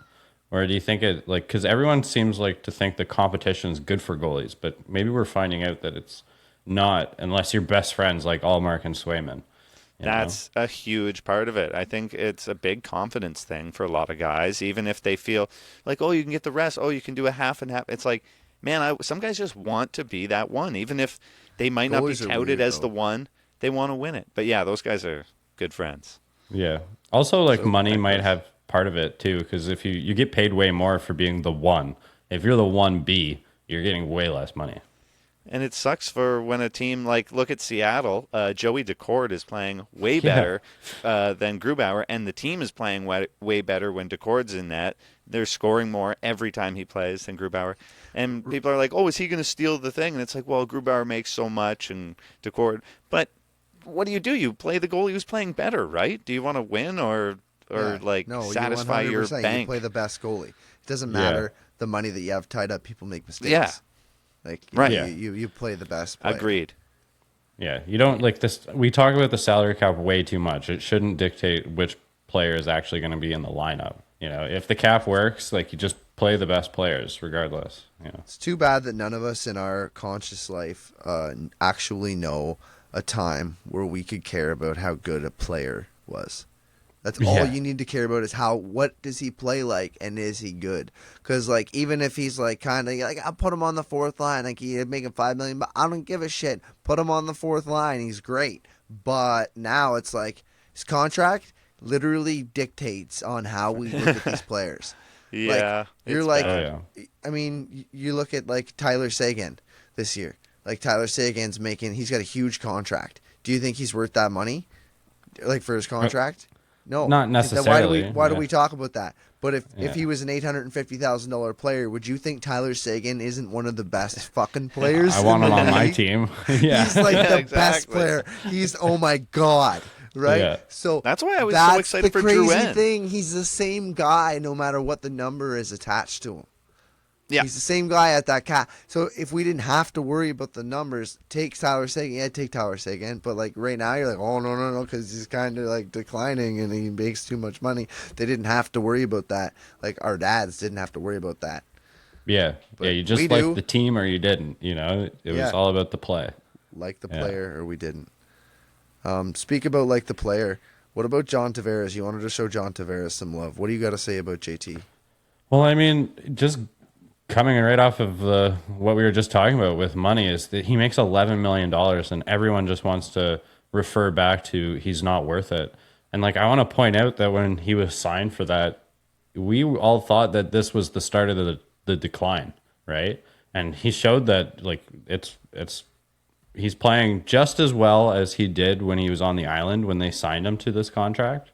Speaker 5: Or do you think it, like, because everyone seems like to think the competition is good for goalies, but maybe we're finding out that it's not, unless you're best friends like Allmark and Swayman.
Speaker 4: That's a huge part of it. I think it's a big confidence thing for a lot of guys, even if they feel like, oh, you can get the rest, oh, you can do a half and half. It's like, man, some guys just want to be that one, even if they might not be touted as the one. They want to win it. But yeah, those guys are good friends.
Speaker 5: Yeah. Also, like, money might have part of it too, because if you get paid way more for being the one. If you're the 1B, you're getting way less money.
Speaker 4: And it sucks for when a team like, look at Seattle, Joey Decord is playing way better than Grubauer, and the team is playing way better when Decord's in net. They're scoring more every time he plays than Grubauer. And people are like, oh, is he going to steal the thing? And it's like, well, Grubauer makes so much and Decord. But what do? You play the goalie who's playing better, right? Do you want to win or satisfy your bank?
Speaker 3: You play the best goalie. It doesn't matter the money that you have tied up. People make mistakes.
Speaker 4: Yeah.
Speaker 3: Like,
Speaker 4: right.
Speaker 3: You play the best player.
Speaker 4: Agreed.
Speaker 5: Yeah, you don't like this. We talk about the salary cap way too much. It shouldn't dictate which player is actually going to be in the lineup. You know, if the cap works, like, you just play the best players regardless. You know,
Speaker 3: it's too bad that none of us in our conscious life actually know a time where we could care about how good a player was. That's all you need to care about is what does he play like, and is he good? Because, like, even if he's like kind of like, I'll put him on the fourth line, like, he's making $5 million, but I don't give a shit. Put him on the fourth line, he's great. But now it's like his contract literally dictates on how we look at these players.
Speaker 4: Yeah,
Speaker 3: like, you're like, I mean, you look at like Tyler Seguin this year. Like, Tyler Seguin's he's got a huge contract. Do you think he's worth that money, like, for his contract? No,
Speaker 5: not necessarily.
Speaker 3: Why do we talk about that? But if he was an $850,000 player, would you think Tyler Seguin isn't one of the best fucking players?
Speaker 5: I want him on my team. Yeah,
Speaker 3: he's like the best player. He's, oh my god, right? Yeah. So
Speaker 4: that's why I was so excited for Drew.
Speaker 3: That's the crazy thing. He's the same guy, no matter what the number is attached to him. Yeah. He's the same guy at that cap. So if we didn't have to worry about the numbers, take Tyler Seguin. Yeah, take Tyler Seguin. But, like, right now, you're like, oh, no, because he's kind of, like, declining and he makes too much money. They didn't have to worry about that. Like, our dads didn't have to worry about that.
Speaker 5: Yeah. But you just liked the team or you didn't. You know, it was all about the play.
Speaker 3: Like the player or we didn't. Speak about like the player. What about John Tavares? You wanted to show John Tavares some love. What do you got to say about JT?
Speaker 5: Well, I mean, just coming right off of what we were just talking about with money is that he makes $11 million and everyone just wants to refer back to he's not worth it. And like, I want to point out that when he was signed for that, we all thought that this was the start of the decline, right? And he showed that like he's playing just as well as he did when he was on the island when they signed him to this contract,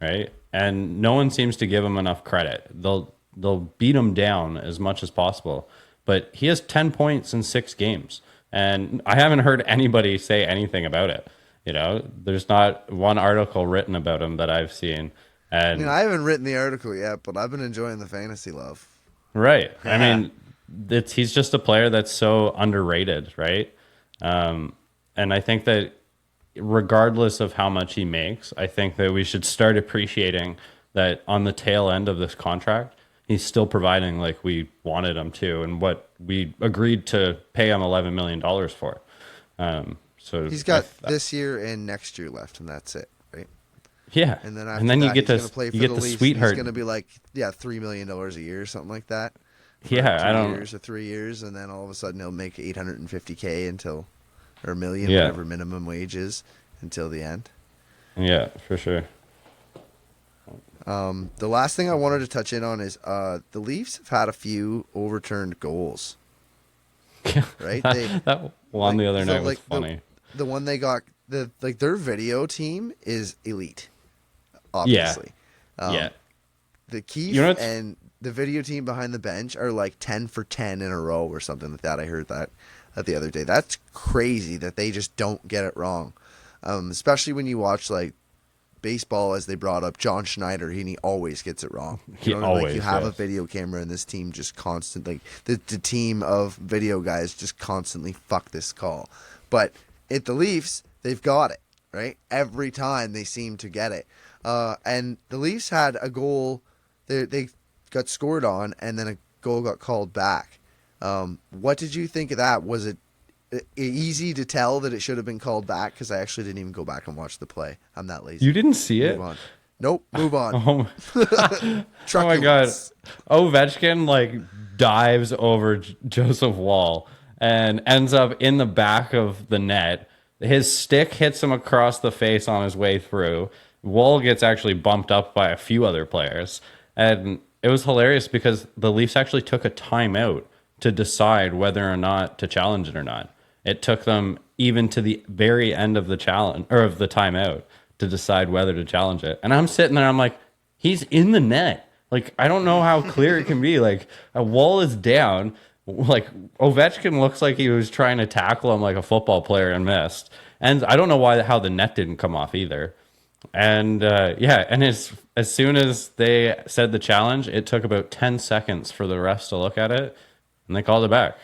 Speaker 5: right? And no one seems to give him enough credit. They'll beat him down as much as possible, but he has 10 points in 6 games, and I haven't heard anybody say anything about it. There's not one article written about him that I've seen. And
Speaker 3: I haven't written the article yet, but I've been enjoying the fantasy love.
Speaker 5: Right. I mean, he's just a player that's so underrated, right? And I think that regardless of how much he makes, I think that we should start appreciating that on the tail end of this contract, he's still providing like we wanted him to and what we agreed to pay him $11 million for. So
Speaker 3: he's got this year and next year left, and that's it, right?
Speaker 5: Yeah.
Speaker 3: And then after that,
Speaker 5: you get
Speaker 3: the Leafs.
Speaker 5: sweetheart.
Speaker 3: He's going to be like, $3 million a year or something like that.
Speaker 5: Yeah,
Speaker 3: 2 years or 3 years, and then all of a sudden he'll make $850K or $1 million, whatever minimum wage is, until the end.
Speaker 5: Yeah, for sure.
Speaker 3: The last thing I wanted to touch in on is the Leafs have had a few overturned goals. Right?
Speaker 5: That one the other night was funny.
Speaker 3: The one they got, their video team is elite, obviously.
Speaker 5: Yeah.
Speaker 3: The Keefe and the video team behind the bench are like 10 for 10 in a row or something like that. I heard that the other day. That's crazy that they just don't get it wrong. Especially when you watch like baseball, as they brought up John Schneider, he always gets it wrong. You have a video camera and this team just constantly, the team of video guys just constantly fuck this call. But at the Leafs, they've got it, right? Every time they seem to get it. And the Leafs had a goal, they got scored on, and then a goal got called back. What did you think of that? Was it easy to tell that it should have been called back? Because I actually didn't even go back and watch the play. I'm that lazy.
Speaker 5: You didn't see it?
Speaker 3: Move on. Nope. Move on.
Speaker 5: Oh my God. Ovechkin like dives over Joseph Wall and ends up in the back of the net. His stick hits him across the face on his way through. Wall gets actually bumped up by a few other players. And it was hilarious because the Leafs actually took a timeout to decide whether or not to challenge it or not. It took them even to the very end of the challenge or of the timeout to decide whether to challenge it. And I'm sitting there, I'm like, he's in the net. Like, I don't know how clear it can be. Like, a Wall is down. Like, Ovechkin looks like he was trying to tackle him like a football player and missed. And I don't know how the net didn't come off either. And and as soon as they said the challenge, it took about 10 seconds for the refs to look at it, and they called it back.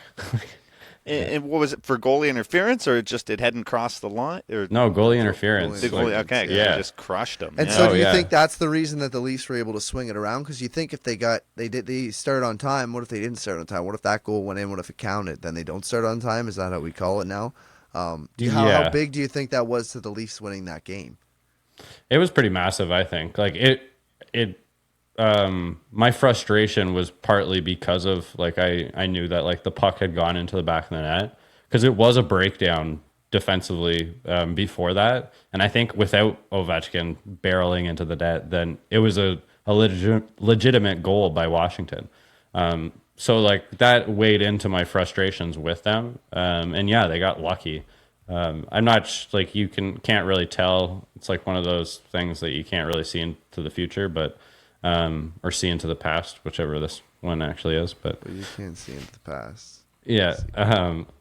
Speaker 4: And what was it, for goalie interference, or it hadn't crossed the line? Or
Speaker 5: no, goalie interference.
Speaker 4: Okay, they just crushed them.
Speaker 3: And so do you think that's the reason that the Leafs were able to swing it around? Because you think if they started on time, what if they didn't start on time? What if that goal went in? What if it counted? Then they don't start on time? Is that how we call it now? How big do you think that was to the Leafs winning that game?
Speaker 5: It was pretty massive, I think. Like my frustration was partly because of like I knew that like the puck had gone into the back of the net because it was a breakdown defensively before that, and I think without Ovechkin barreling into the net, then it was a legitimate goal by Washington. So like that weighed into my frustrations with them, and they got lucky. I'm not like you can't really tell. It's like one of those things that you can't really see into the future, but or see into the past, whichever this one actually is. But
Speaker 3: you can't see into the past.
Speaker 5: Yeah,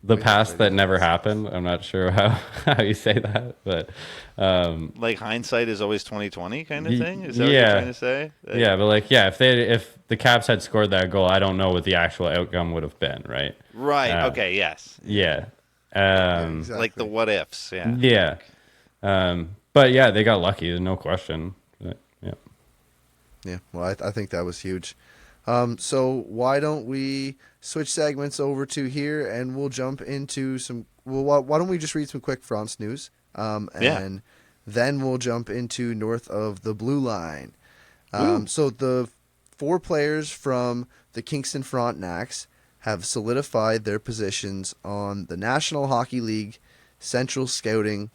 Speaker 5: the past that never happened. I'm not sure how you say that, but
Speaker 4: like hindsight is always 20/20 kind of thing. Is that what you're trying to say?
Speaker 5: Yeah, but like if the Caps had scored that goal, I don't know what the actual outcome would have been. Right.
Speaker 4: Right. Okay. Yes.
Speaker 5: Yeah.
Speaker 3: Exactly.
Speaker 4: Like the what ifs. Yeah.
Speaker 5: Yeah. But yeah, they got lucky. There's no question. But, yeah.
Speaker 3: Yeah. Well, I think that was huge. So why don't we switch segments over to here, and we'll jump into some. Well, why don't we just read some quick France news, and then we'll jump into north of the blue line. So the 4 players from the Kingston Frontenacs have solidified their positions on the National Hockey League Central Scouting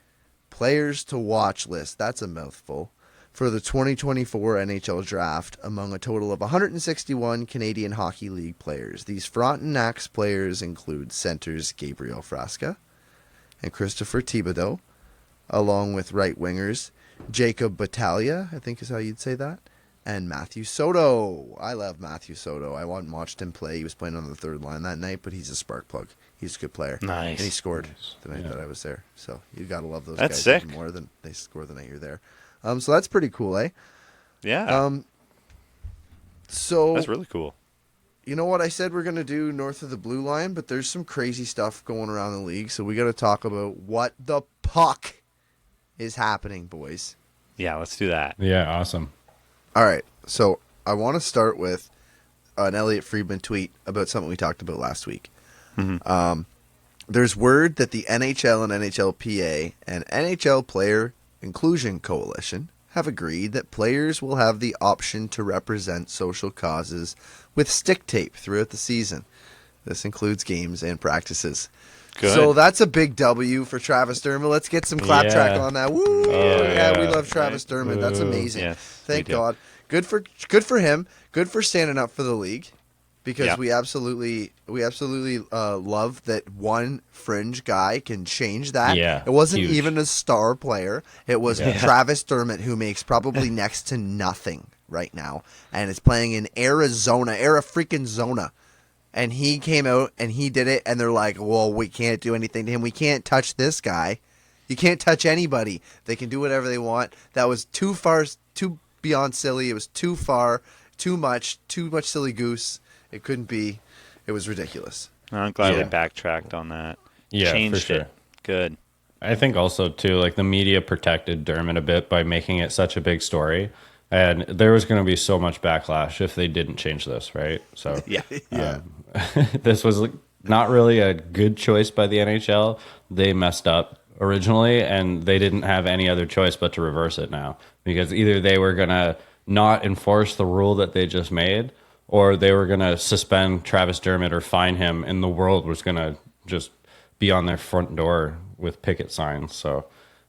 Speaker 3: Players to Watch list. That's a mouthful. for the 2024 NHL Draft among a total of 161 Canadian Hockey League players. These Frontenac's players include centers Gabriel Frasca and Christopher Thibodeau, along with right wingers Jacob Battaglia, I think is how you'd say that, and Matthew Soto. I love Matthew Soto. I watched him play. He was playing on the third line that night, but he's a spark plug. He's a good player.
Speaker 4: Nice.
Speaker 3: And he scored the night that I was there. So you got to love those
Speaker 4: That's
Speaker 3: guys
Speaker 4: sick.
Speaker 3: even more than they score the night you're there. So that's pretty cool, eh?
Speaker 4: Yeah.
Speaker 3: So
Speaker 4: That's really cool.
Speaker 3: You know what I said we're going to do north of the blue line, but there's some crazy stuff going around the league, so we got to talk about what the puck is happening, boys.
Speaker 4: Yeah, let's do that.
Speaker 5: Yeah, awesome.
Speaker 3: All right, so I want to start with an Elliot Friedman tweet about something we talked about last week.
Speaker 4: Mm-hmm.
Speaker 3: There's word that the NHL and NHLPA and NHL Player Inclusion Coalition have agreed that players will have the option to represent social causes with stick tape throughout the season. This includes games and practices.
Speaker 4: Good.
Speaker 3: So that's a big W for Travis Dermott. Let's get some clap track on that. Woo! Yeah, we love Travis Dermott. That's amazing.
Speaker 4: Yes,
Speaker 3: Thank
Speaker 4: we do.
Speaker 3: God. Good for him. Good for standing up for the league, because we absolutely love that one fringe guy can change that.
Speaker 5: Yeah,
Speaker 3: it wasn't
Speaker 5: huge.
Speaker 3: even a star player. It was Travis Dermott, who makes probably next to nothing right now, and is playing in Arizona, freaking Zona. And he came out and he did it, and they're like, well, we can't do anything to him. We can't touch this guy. You can't touch anybody. They can do whatever they want. That was too far, too beyond silly. It was too far, too much silly goose. It couldn't be. It was ridiculous.
Speaker 4: I'm glad we backtracked on that.
Speaker 5: Yeah,
Speaker 4: Changed
Speaker 5: for sure.
Speaker 4: it. Good.
Speaker 5: I think also, too, like the media protected Dermott a bit by making it such a big story. And there was going to be so much backlash if they didn't change this, right? So this was not really a good choice by the NHL. They messed up originally, and they didn't have any other choice but to reverse it now. Because either they were going to not enforce the rule that they just made, or they were going to suspend Travis Dermott or fine him, and the world was going to just be on their front door with picket signs. So,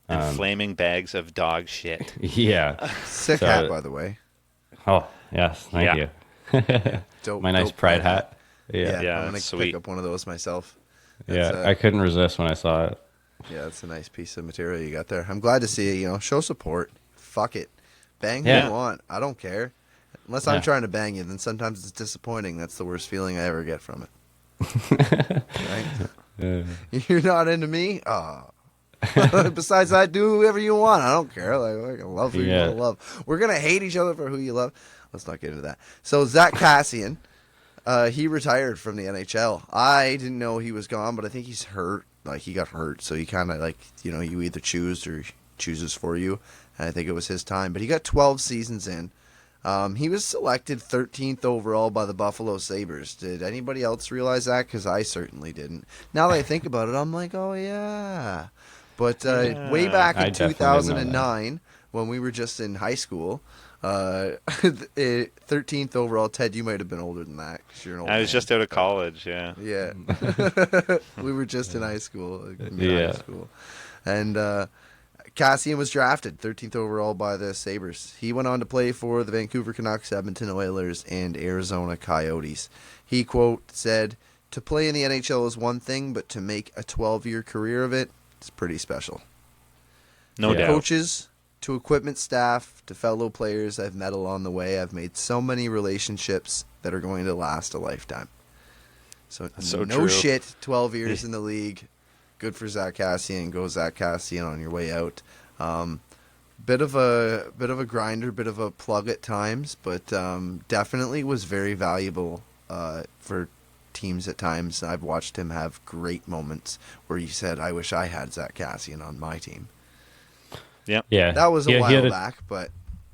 Speaker 4: And flaming bags of dog shit.
Speaker 5: yeah.
Speaker 3: Sick hat, by the way.
Speaker 5: Oh, yes. Thank you.
Speaker 3: Dope,
Speaker 5: My nice
Speaker 3: dope
Speaker 5: pride hat.
Speaker 3: Yeah,
Speaker 4: Yeah,
Speaker 3: I'm going
Speaker 4: that's
Speaker 3: to pick
Speaker 4: sweet.
Speaker 3: up one of those myself.
Speaker 5: Yeah, I couldn't resist when I saw it.
Speaker 3: Yeah, it's a nice piece of material you got there. I'm glad to see it. Show support. Fuck it. Bang who
Speaker 5: Yeah.
Speaker 3: you want. I don't care. Unless I'm trying to bang you, then sometimes it's disappointing. That's the worst feeling I ever get from it. Right? You're not into me? Oh. Besides, I do whoever you want. I don't care. Like, I love who you want to love. We're going to hate each other for who you love. Let's not get into that. So, Zach Kassian, he retired from the NHL. I didn't know he was gone, but I think he's hurt. Like, he got hurt. So, he kind of, you either choose or he chooses for you. And I think it was his time. But he got 12 seasons in. He was selected 13th overall by the Buffalo Sabres. Did anybody else realize that? Because I certainly didn't. Now that I think about it, I'm like, oh, yeah. But way back in 2009, when we were just in high school, 13th overall. Ted, you might have been older than that. 'Cause you're an old
Speaker 4: I was
Speaker 3: man.
Speaker 4: just out of college, yeah.
Speaker 3: Yeah. We were just in high school.
Speaker 5: Yeah.
Speaker 3: High school. And Kassian was drafted 13th overall by the Sabres. He went on to play for the Vancouver Canucks, Edmonton Oilers, and Arizona Coyotes. He, quote, said, "To play in the NHL is one thing, but to make a 12-year career of it, it's pretty special."
Speaker 4: No doubt.
Speaker 3: Coaches, to equipment staff, to fellow players I've met along the way, I've made so many relationships that are going to last a lifetime. So,
Speaker 4: so
Speaker 3: no
Speaker 4: true.
Speaker 3: shit, 12 years in the league. Good for Zach Kassian. Go Zach Kassian on your way out. Bit of a grinder, bit of a plug at times, but definitely was very valuable for teams at times. I've watched him have great moments where he said, "I wish I had Zach Kassian on my team."
Speaker 4: Yep.
Speaker 5: Yeah.
Speaker 3: That was a
Speaker 5: He
Speaker 3: while
Speaker 5: had
Speaker 3: back, but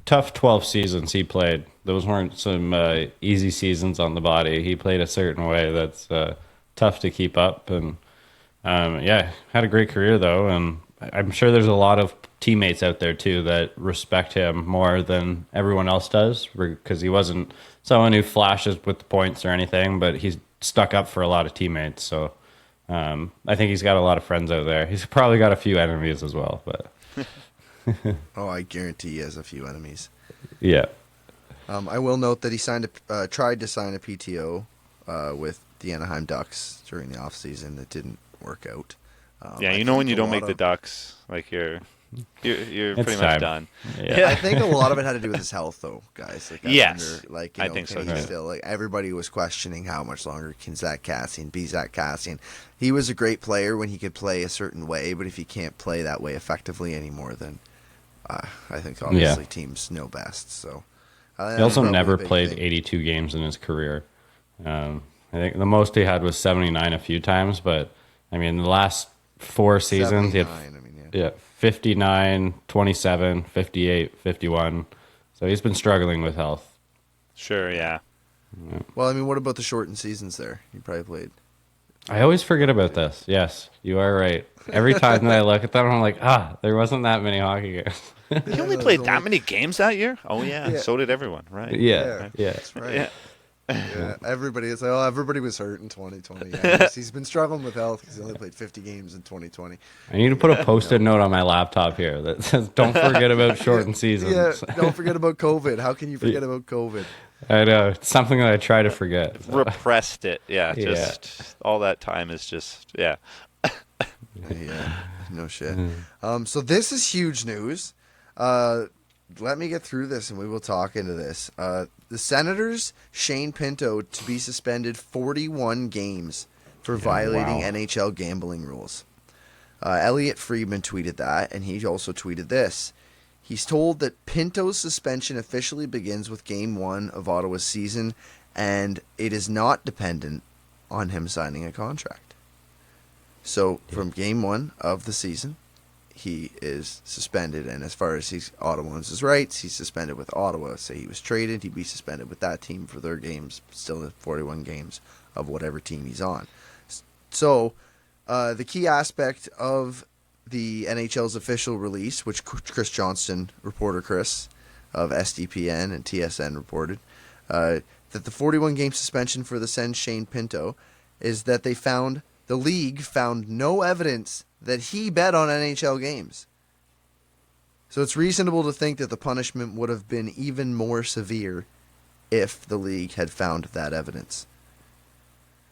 Speaker 5: tough 12 seasons he played. Those weren't some easy seasons on the body. He played a certain way that's tough to keep up. And had a great career, though. And I'm sure there's a lot of teammates out there, too, that respect him more than everyone else does, because he wasn't someone who flashes with the points or anything, but he's stuck up for a lot of teammates. So I think he's got a lot of friends out there. He's probably got a few enemies as well. But
Speaker 3: Oh, I guarantee he has a few enemies.
Speaker 5: Yeah.
Speaker 3: I will note that he tried to sign a PTO with the Anaheim Ducks during the offseason. It didn't work out.
Speaker 4: Yeah, when you don't make the Ducks, like you're pretty much done.
Speaker 5: Yeah.
Speaker 3: I think a lot of it had to do with his health, though, guys. Like,
Speaker 4: yes,
Speaker 3: I
Speaker 4: think so.
Speaker 3: He still, like, everybody was questioning how much longer can Zach Kassian be Zach Kassian. He was a great player when he could play a certain way, but if he can't play that way effectively anymore, then I think obviously teams know best. So
Speaker 5: he also never played 82 games in his career. I think the most he had was 79 a few times, but I mean the last 4 seasons he had 59, 27, 58, 51. So he's been struggling with health.
Speaker 4: Sure, yeah.
Speaker 3: Well, I mean, what about the shortened seasons there? You probably played.
Speaker 5: I always forget about this. Yes, you are right. Every time that I look at them, I'm like, there wasn't that many hockey games.
Speaker 4: He only played that many games that year? Oh, yeah. So did everyone, right?
Speaker 5: Yeah.
Speaker 3: That's right. Yeah. Everybody is like, everybody was hurt in 2020. He's been struggling with health because he only played 50 games in 2020.
Speaker 5: I need to put a post-it note on my laptop here that says, don't forget about shortened seasons.
Speaker 3: Yeah, don't forget about COVID. How can you forget about COVID?
Speaker 5: I know. It's something that I try to forget. So.
Speaker 4: Repressed it. Yeah, just all that time is just, yeah.
Speaker 3: Yeah, no shit. So this is huge news. Let me get through this and we will talk into this. The Senators, Shane Pinto, to be suspended 41 games for violating NHL gambling rules. Elliot Friedman tweeted that, and he also tweeted this. He's told that Pinto's suspension officially begins with Game 1 of Ottawa's season, and it is not dependent on him signing a contract. So, from Game 1 of the season, he is suspended, and as far as Ottawa owns his rights, he's suspended with Ottawa. Say he was traded, he'd be suspended with that team for their games, still the 41 games of whatever team he's on. So, the key aspect of the NHL's official release, which Chris Johnston, reporter Chris of SDPN and TSN reported, that the 41-game suspension for the Sens Shane Pinto is that the league found no evidence that he bet on NHL games. So it's reasonable to think that the punishment would have been even more severe if the league had found that evidence.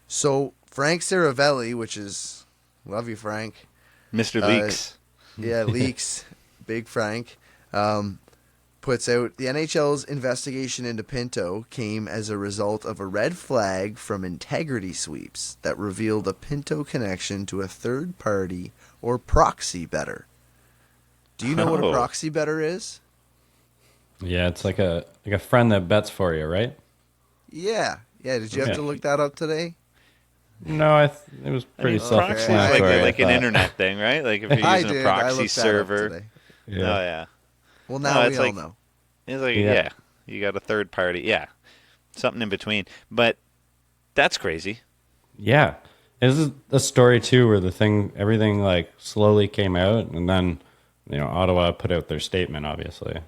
Speaker 3: So Frank Saravelli, which is, love you, Frank.
Speaker 4: Mr. Leaks.
Speaker 3: Yeah, Leaks. Big Frank. Puts out, the NHL's investigation into Pinto came as a result of a red flag from integrity sweeps that revealed a Pinto connection to a third party or proxy bettor. Do you know what a proxy bettor is?
Speaker 5: Yeah, it's like a friend that bets for you, right?
Speaker 3: Yeah. Did you have to look that up today?
Speaker 5: No, it was pretty self-explanatory.
Speaker 4: Like an internet thing, right? Like if you're using a proxy server.
Speaker 5: Yeah.
Speaker 4: Oh, yeah.
Speaker 3: Well, now we all know.
Speaker 4: It's like, you got a third party. Yeah, something in between. But that's crazy.
Speaker 5: Yeah. This is a story, too, where everything like slowly came out, and then, Ottawa put out their statement, obviously.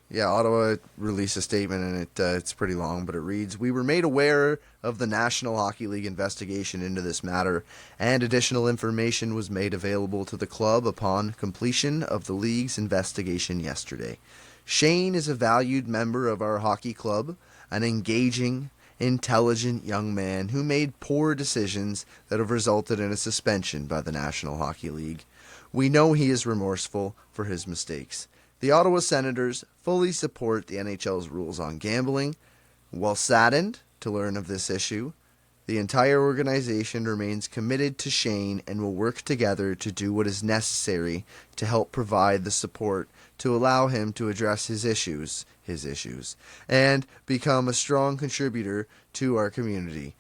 Speaker 3: Yeah, Ottawa released a statement, and it's pretty long, but it reads, "We were made aware of the National Hockey League investigation into this matter, and additional information was made available to the club upon completion of the league's investigation yesterday. Shane is a valued member of our hockey club, an engaging, intelligent young man who made poor decisions that have resulted in a suspension by the National Hockey League. We know he is remorseful for his mistakes. The Ottawa Senators fully support the NHL's rules on gambling. While saddened to learn of this issue, the entire organization remains committed to Shane and will work together to do what is necessary to help provide the support to allow him to address his issues, and become a strong contributor to our community.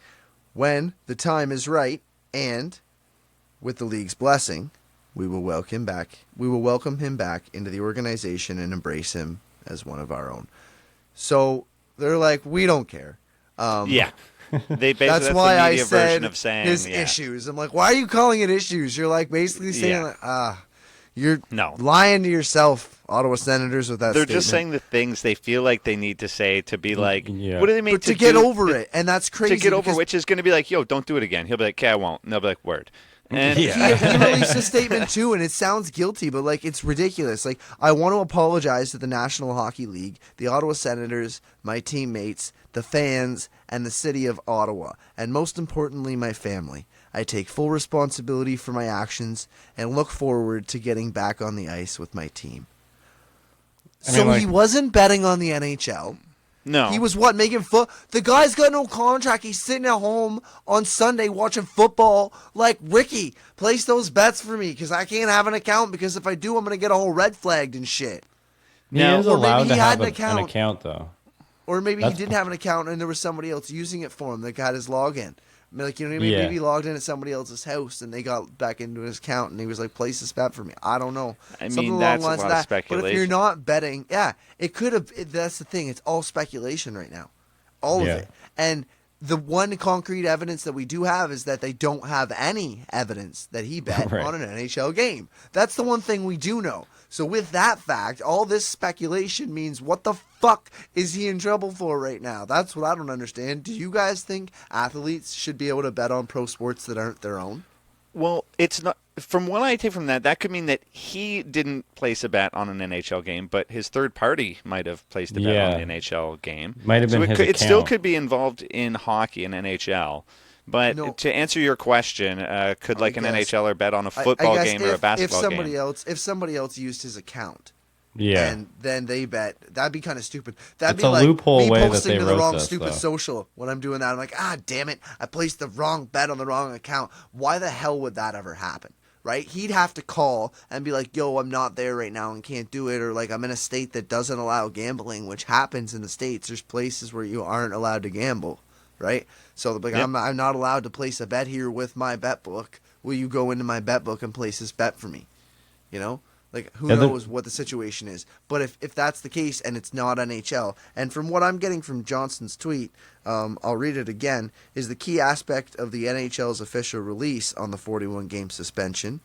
Speaker 3: When the time is right, and with the league's blessing, we will welcome him back into the organization and embrace him as one of our own." So they're like, we don't care.
Speaker 4: Yeah.
Speaker 3: That's why I said
Speaker 4: of saying,
Speaker 3: his issues. I'm like, why are you calling it issues? You're like basically saying, you're lying to yourself, Ottawa Senators, with that
Speaker 4: They're
Speaker 3: statement.
Speaker 4: just saying the things they feel like they need to say to be like, what do they mean
Speaker 3: to get over it? And that's crazy.
Speaker 4: To get over, which is going to be like, yo, don't do it again. He'll be like, okay, I won't. And they'll be like, word. And
Speaker 3: He released a statement too, and it sounds guilty, but like it's ridiculous. Like, I want to apologize to the National Hockey League, the Ottawa Senators, my teammates, the fans, and the city of Ottawa, and most importantly, my family. I take full responsibility for my actions and look forward to getting back on the ice with my team. He wasn't betting on the NHL.
Speaker 4: No.
Speaker 3: He was making the guy's got no contract. He's sitting at home on Sunday watching football. Like, Ricky, place those bets for me because I can't have an account because if I do, I'm going to get all red flagged and shit.
Speaker 5: He is allowed to have an account, though.
Speaker 3: Or maybe he didn't have an account and there was somebody else using it for him that got his login. Like, you know what I mean?
Speaker 5: Yeah.
Speaker 3: Maybe he logged in at somebody else's house and they got back into his account and he was like, place this bet for me. I don't know.
Speaker 4: I mean, that's a lot of speculation.
Speaker 3: But if you're not betting, it could have. That's the thing. It's all speculation right now. All of it. And the one concrete evidence that we do have is that they don't have any evidence that he bet on an NHL game. That's the one thing we do know. So with that fact, all this speculation means what the fuck is he in trouble for right now? That's what I don't understand. Do you guys think athletes should be able to bet on pro sports that aren't their own?
Speaker 4: Well, it's not. From what I take from that could mean that he didn't place a bet on an NHL game, but his third party might have placed a bet on an NHL game.
Speaker 5: Might have been his account.
Speaker 4: It still could be involved in hockey and NHL. But to answer your question, could an NHLer bet on a football game or a basketball game?
Speaker 3: If somebody else used his account,
Speaker 5: yeah,
Speaker 3: and then they bet, that'd be kind of stupid. That'd
Speaker 5: it's
Speaker 3: be
Speaker 5: a
Speaker 3: like
Speaker 5: loophole
Speaker 3: me
Speaker 5: way
Speaker 3: posting
Speaker 5: that they
Speaker 3: to the
Speaker 5: wrote
Speaker 3: wrong
Speaker 5: this,
Speaker 3: stupid
Speaker 5: though.
Speaker 3: social when I'm doing that. I'm like, damn it, I placed the wrong bet on the wrong account. Why the hell would that ever happen? Right? He'd have to call and be like, yo, I'm not there right now and can't do it. Or like, I'm in a state that doesn't allow gambling, which happens in the States. There's places where you aren't allowed to gamble, right? So like, I'm not allowed to place a bet here with my bet book. Will you go into my bet book and place this bet for me? You know? Like, who knows what the situation is. But if that's the case and it's not NHL, and from what I'm getting from Johnson's tweet, I'll read it again, is the key aspect of the NHL's official release on the 41-game suspension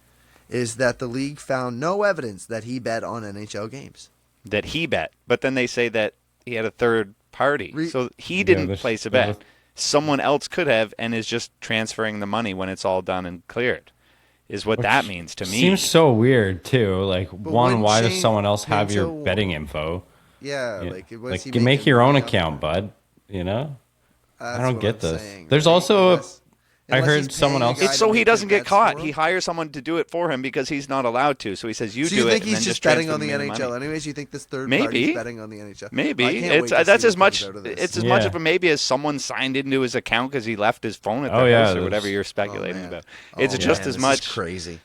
Speaker 3: is that the league found no evidence that he bet on NHL games.
Speaker 4: That he bet. But then they say that he had a third party. So he didn't place a bet. Someone else could have and is just transferring the money when it's all done and cleared. Is what that means to me.
Speaker 5: Seems so weird too. Like, why does someone else have your betting info?
Speaker 3: Yeah,
Speaker 5: like make your own account, bud. You know, I don't get this. There's also I heard someone else.
Speaker 4: It's so he doesn't get caught. He hires someone to do it for him because he's not allowed to. So he says, "You do it."
Speaker 3: So you think
Speaker 4: he's
Speaker 3: just betting on the NHL, anyways? You think this third party is betting on the NHL?
Speaker 4: Maybe that's as much. It's as much of a maybe as someone signed into his account because he left his phone at the house or whatever you're speculating about. It's just as much.
Speaker 3: Crazy.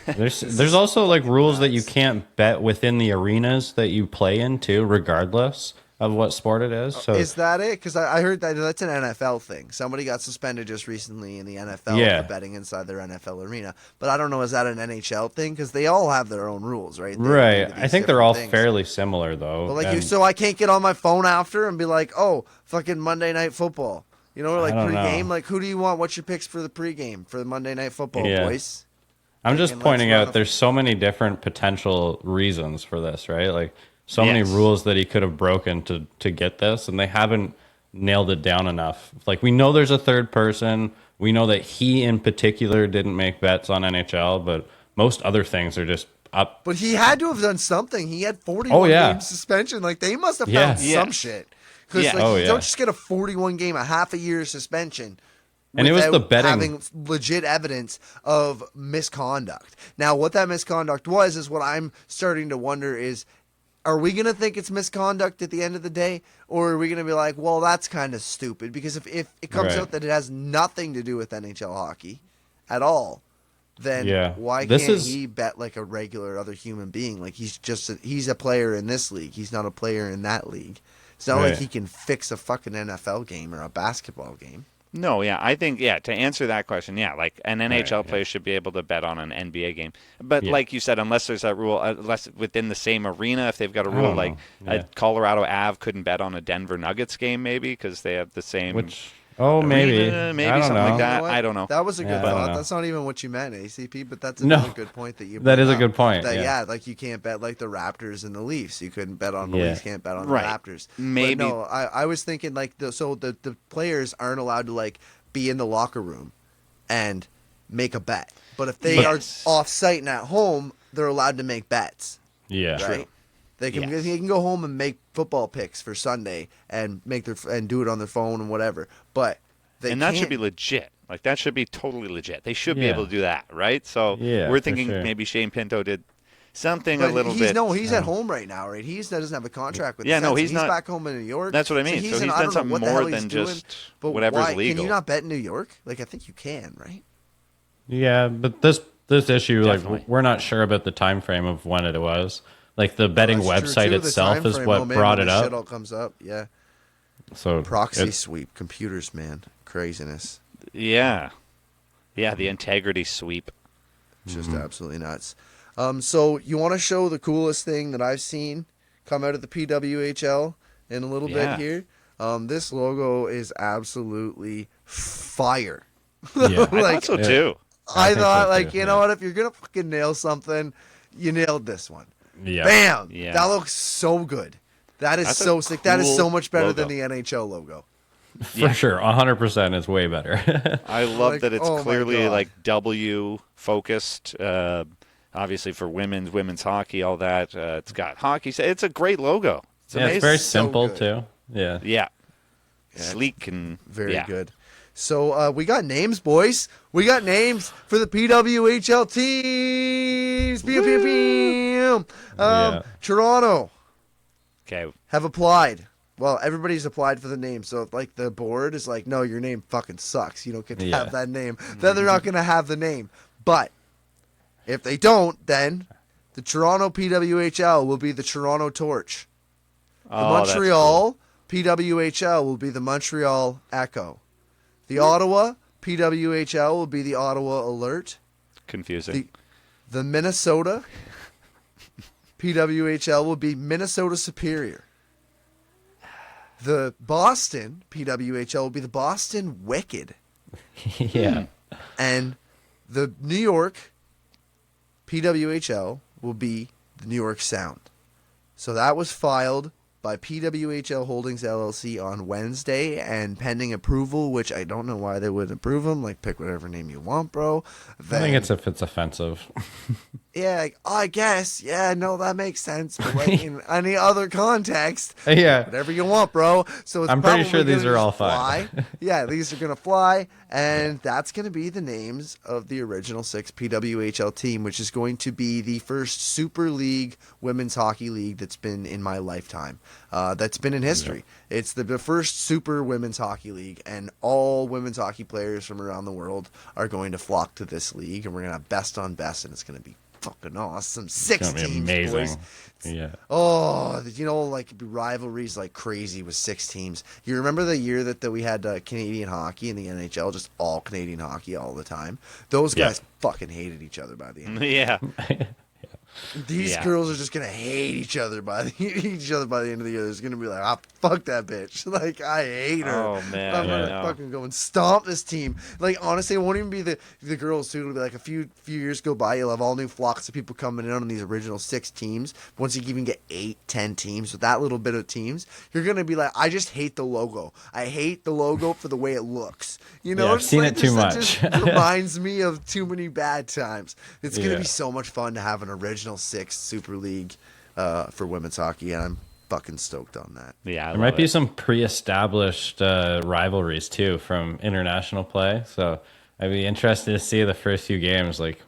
Speaker 5: There's also like rules that you can't bet within the arenas that you play in too, regardless of what sport it is. So
Speaker 3: is that it? Because I heard that's an NFL thing. Somebody got suspended just recently in the NFL for betting inside their NFL arena. But I don't know, is that an NHL thing? Because they all have their own rules, right?
Speaker 5: Right. I think they're all fairly similar, though.
Speaker 3: But so I can't get on my phone after and be like, oh, fucking Monday Night Football. You know, or like pregame. Like, who do you want? What's your picks for the pregame for the Monday Night Football, boys?
Speaker 5: I'm just pointing out there's so many different potential reasons for this, right? Like, so many rules that he could have broken to get this, and they haven't nailed it down enough. Like, we know there's a third person. We know that he in particular didn't make bets on NHL, but most other things are just up.
Speaker 3: But he had to have done something. He had 41 game suspension. Like, they must have found some shit. Because you don't just get a 41 game, a half a year suspension.
Speaker 5: And it was the betting.
Speaker 3: Having legit evidence of misconduct. Now, what that misconduct was is what I'm starting to wonder is, are we going to think it's misconduct at the end of the day? Or are we going to be like, well, that's kind of stupid? Because if it comes out that it has nothing to do with NHL hockey at all, then why can't he bet like a regular other human being? Like, he's a player in this league. He's not a player in that league. It's not like he can fix a fucking NFL game or a basketball game.
Speaker 4: No, I think, to answer that question, like an NHL player should be able to bet on an NBA game. But like you said, unless there's that rule, unless within the same arena, if they've got a rule like Colorado Ave couldn't bet on a Denver Nuggets game, maybe, because they have the same...
Speaker 5: maybe
Speaker 4: something like that. I don't know.
Speaker 3: That was a good thought. That's not even what you meant, ACP, but that's another good point that you brought
Speaker 5: That is
Speaker 3: up.
Speaker 5: a good point.
Speaker 3: That, like, you can't bet like the Raptors and the Leafs. You couldn't bet on the Leafs, can't bet on the Raptors.
Speaker 4: Maybe.
Speaker 3: But no, I was thinking like the players aren't allowed to like be in the locker room and make a bet. But if they are off-site and at home, they're allowed to make bets.
Speaker 5: Yeah.
Speaker 3: Right? True. They can go home and make football picks for Sunday and do it on their phone and whatever. But
Speaker 4: that should be legit. Like, that should be totally legit. They should be able to do that, right? So we're thinking maybe Shane Pinto did something a little bit.
Speaker 3: No, he's at home right now, right? He doesn't have a contract with the Sens.
Speaker 4: No, he's not.
Speaker 3: Back home in New York.
Speaker 4: That's what I mean. So he's done something more than just whatever's legal.
Speaker 3: Can you not bet in New York? Like, I think you can, right?
Speaker 5: Yeah, but this issue, definitely. Like, we're not sure about the time frame of when it was. Like, the betting website itself is what brought it up.
Speaker 3: Shit all comes up, yeah.
Speaker 5: So
Speaker 3: proxy sweep, computers, man, craziness.
Speaker 4: Yeah, the integrity sweep.
Speaker 3: Just absolutely nuts. So you want to show the coolest thing that I've seen come out of the PWHL in a little bit here? This logo is absolutely fire.
Speaker 5: Yeah,
Speaker 4: I thought so too.
Speaker 3: I thought, like, you know what? If you're gonna fucking nail something, you nailed this one.
Speaker 5: Yeah.
Speaker 3: Bam!
Speaker 4: Yeah.
Speaker 3: That looks so good. That is so sick. That is so much better than the NHL logo.
Speaker 5: For sure, 100% is way better.
Speaker 4: I love that it's clearly like W focused. Obviously for women's hockey, all that. It's got hockey. It's a great logo. It's amazing.
Speaker 5: It's very simple too.
Speaker 4: Yeah. Sleek and
Speaker 3: very good. So we got names, boys. We got names for the PWHL teams. Toronto.
Speaker 4: Okay.
Speaker 3: Have applied. Well, everybody's applied for the name. So, like, the board is like, no, your name fucking sucks. You don't get to have that name. Then they're not going to have the name. But if they don't, then the Toronto PWHL will be the Toronto Torch. The Montreal PWHL will be the Montreal Echo. The Ottawa PWHL will be the Ottawa Alert.
Speaker 4: Confusing.
Speaker 3: The Minnesota PWHL will be Minnesota Superior. The Boston PWHL will be the Boston Wicked.
Speaker 5: Yeah.
Speaker 3: And the New York PWHL will be the New York Sound. So that was filed by PWHL Holdings LLC on Wednesday, and pending approval, which I don't know why they would approve them. Like, pick whatever name you want, bro.
Speaker 5: Then, I think it's if it's offensive.
Speaker 3: Yeah, like, I guess. Yeah, no, that makes sense. But like, in any other context, whatever you want, bro. So it's
Speaker 5: I'm pretty sure these are all fine.
Speaker 3: Yeah, these are going to fly, and that's going to be the names of the original 6 PWHL team, which is going to be the first Super League women's hockey league that's been in my lifetime. That's been in history. Yeah. It's the first super women's hockey league, and all women's hockey players from around the world are going to flock to this league, and we're going to have best on best, and it's going to be fucking awesome. 6 teams,
Speaker 5: amazing.
Speaker 3: Boys.
Speaker 5: Yeah.
Speaker 3: Oh, you know, like rivalries like crazy with 6 teams. You remember the year that we had Canadian hockey in the NHL, just all Canadian hockey all the time? Those guys fucking hated each other by the end.
Speaker 4: Yeah.
Speaker 3: These girls are just gonna hate each other by the end of the year. It's gonna be like, fuck that bitch. Like, I hate her.
Speaker 4: Oh man,
Speaker 3: I'm gonna fucking go and stomp this team. Like, honestly, it won't even be the girls too. It'll be like a few years go by. You'll have all new flocks of people coming in on these original 6 teams. Once you even get 8-10 teams with that little bit of teams, you're gonna be like, I just hate the logo. I hate the logo for the way it looks. You know,
Speaker 5: I've seen it too much.
Speaker 3: It just reminds me of too many bad times. It's gonna be so much fun to have an original 6 Super League for women's hockey, and I'm fucking stoked on that.
Speaker 4: Yeah,
Speaker 5: there might be some pre-established rivalries too from international play, so I'd be interested to see the first few games, like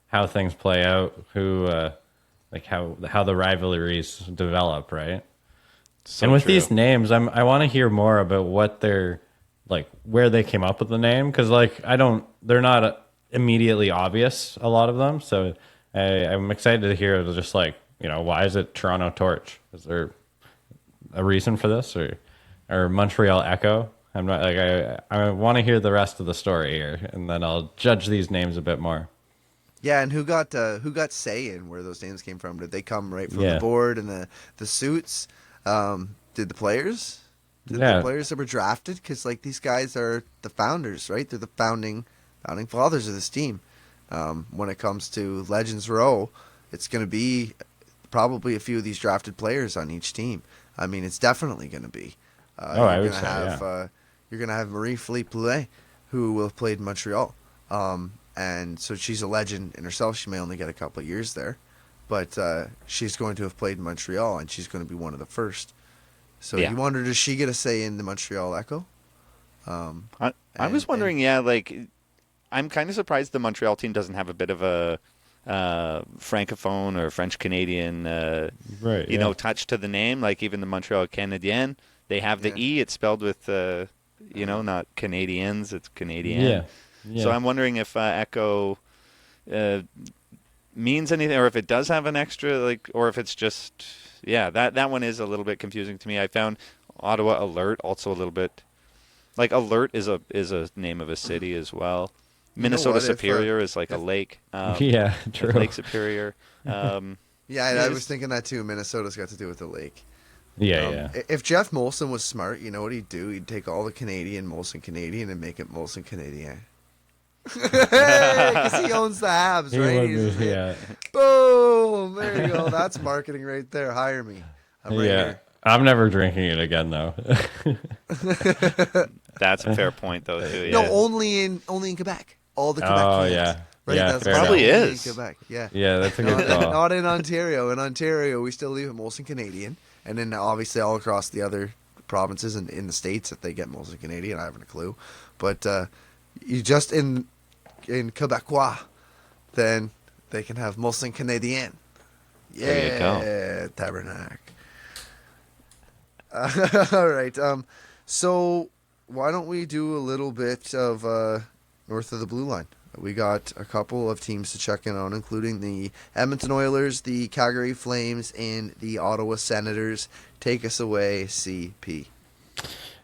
Speaker 5: how things play out, how the rivalries develop, right?
Speaker 4: So
Speaker 5: and with
Speaker 4: true.
Speaker 5: these names, I want to hear more about what they're like, where they came up with the name, because like they're not immediately obvious, a lot of them, so I'm excited to hear just like, why is it Toronto Torch? Is there a reason for this, or Montreal Echo? I'm not like I want to hear the rest of the story here, and then I'll judge these names a bit more.
Speaker 3: Yeah, and who got say in where those names came from? Did they come right from the board and the suits? Did the players? The players that were drafted? Because like these guys are the founders, right? They're the founding fathers of this team. When it comes to Legends Row, it's going to be probably a few of these drafted players on each team. I mean, it's definitely going to be.
Speaker 5: I would say,
Speaker 3: you're going to have Marie-Philippe Poulet, who will have played in Montreal. and so she's a legend in herself. She may only get a couple of years there, but she's going to have played in Montreal, and she's going to be one of the first. So you wonder, does she get a say in the Montreal Echo?
Speaker 4: I was wondering, I'm kind of surprised the Montreal team doesn't have a bit of a francophone or French Canadian, touch to the name. Like even the Montreal Canadiens, they have the E. It's spelled with, not Canadians. It's Canadian. Yeah. So I'm wondering if Echo means anything, or if it does have an extra, or if it's just, that one is a little bit confusing to me. I found Ottawa Alert also a little bit, Alert is a name of a city as well. Minnesota Superior is like a lake.
Speaker 5: True.
Speaker 4: Lake Superior.
Speaker 3: I was thinking that too. Minnesota's got to do with the lake. If Jeff Molson was smart, you know what he'd do? He'd take all the Molson Canadian and make it Molson Canadian. Because he owns the Habs, right? Boom! There you go. That's marketing right there. Hire me. I'm right here.
Speaker 5: I'm never drinking it again, though.
Speaker 4: That's a fair point, though. Too. Yeah.
Speaker 3: No, only in Quebec. All the Quebec cans.
Speaker 5: Right?
Speaker 3: That's
Speaker 4: probably is.
Speaker 3: In Quebec. Yeah,
Speaker 5: that's a good call.
Speaker 3: Not in Ontario. In Ontario, we still leave it Molson Canadian, and then obviously all across the other provinces and in the States, if they get Molson Canadian, I haven't a clue. But you just in Quebecois, then they can have Molson Canadian. Yeah,
Speaker 4: there you go.
Speaker 3: Tabernacle. All right. So why don't we do a little bit of north of the blue line? We got a couple of teams to check in on, including the Edmonton Oilers, the Calgary Flames, and the Ottawa Senators. Take us away, CP.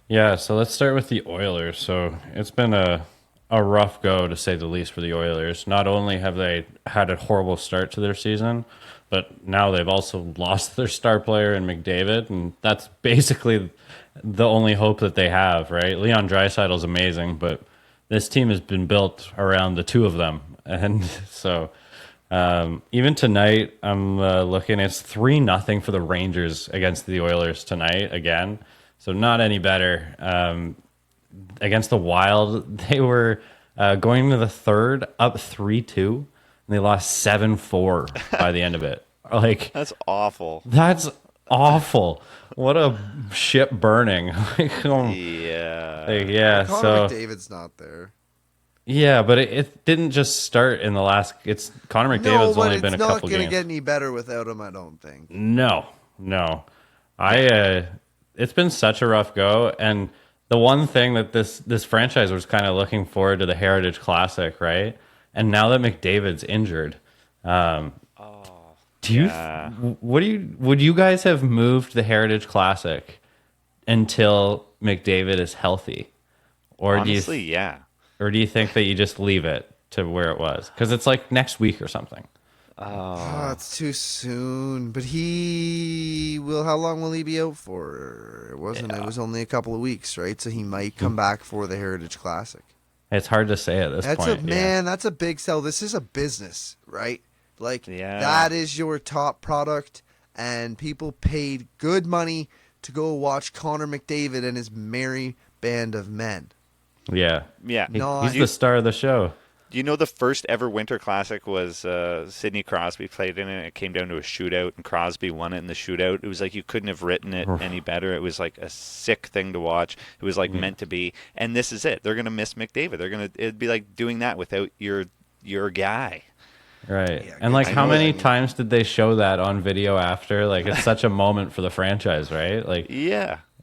Speaker 5: Yeah, so let's start with the Oilers. So it's been a rough go, to say the least, for the Oilers. Not only have they had a horrible start to their season, but now they've also lost their star player in McDavid, and that's basically the only hope that they have, right? Leon Draisaitl is amazing, but this team has been built around the two of them. And so even tonight, I'm looking, it's 3-0 for the Rangers against the Oilers tonight again. So not any better. Against the Wild, they were going into the third up 3-2, and they lost 7-4 by the end of it.
Speaker 4: That's awful.
Speaker 5: That's awful. What a ship burning.
Speaker 3: Connor McDavid's not there.
Speaker 5: Yeah, but it didn't just start in the last. It's Connor McDavid's only been a couple games.
Speaker 3: It's not going to get any better without him, I don't think.
Speaker 5: No. It's been such a rough go, and the one thing that this franchise was kind of looking forward to, the Heritage Classic, right? And now that McDavid's injured, would you guys have moved the Heritage Classic until McDavid is healthy, or
Speaker 4: honestly,
Speaker 5: or do you think that you just leave it to where it was, because it's like next week or something?
Speaker 3: Oh, it's too soon. But how long will he be out for? It was only a couple of weeks, right? So he might come back for the Heritage Classic.
Speaker 5: It's hard to say at this point.
Speaker 3: That's a big sell. This is a business, right? That is your top product, and people paid good money to go watch Connor McDavid and his merry band of men.
Speaker 5: Yeah. He's the star of the show.
Speaker 4: Do you know the first ever Winter Classic was Sidney Crosby played in it? It came down to a shootout, and Crosby won it in the shootout. It was like you couldn't have written it any better. It was like a sick thing to watch. It was like meant to be. And this is it. They're going to miss McDavid. It'd be like doing that without your guy.
Speaker 5: Right. And how many times did they show that on video after? It's such a moment for the franchise, right?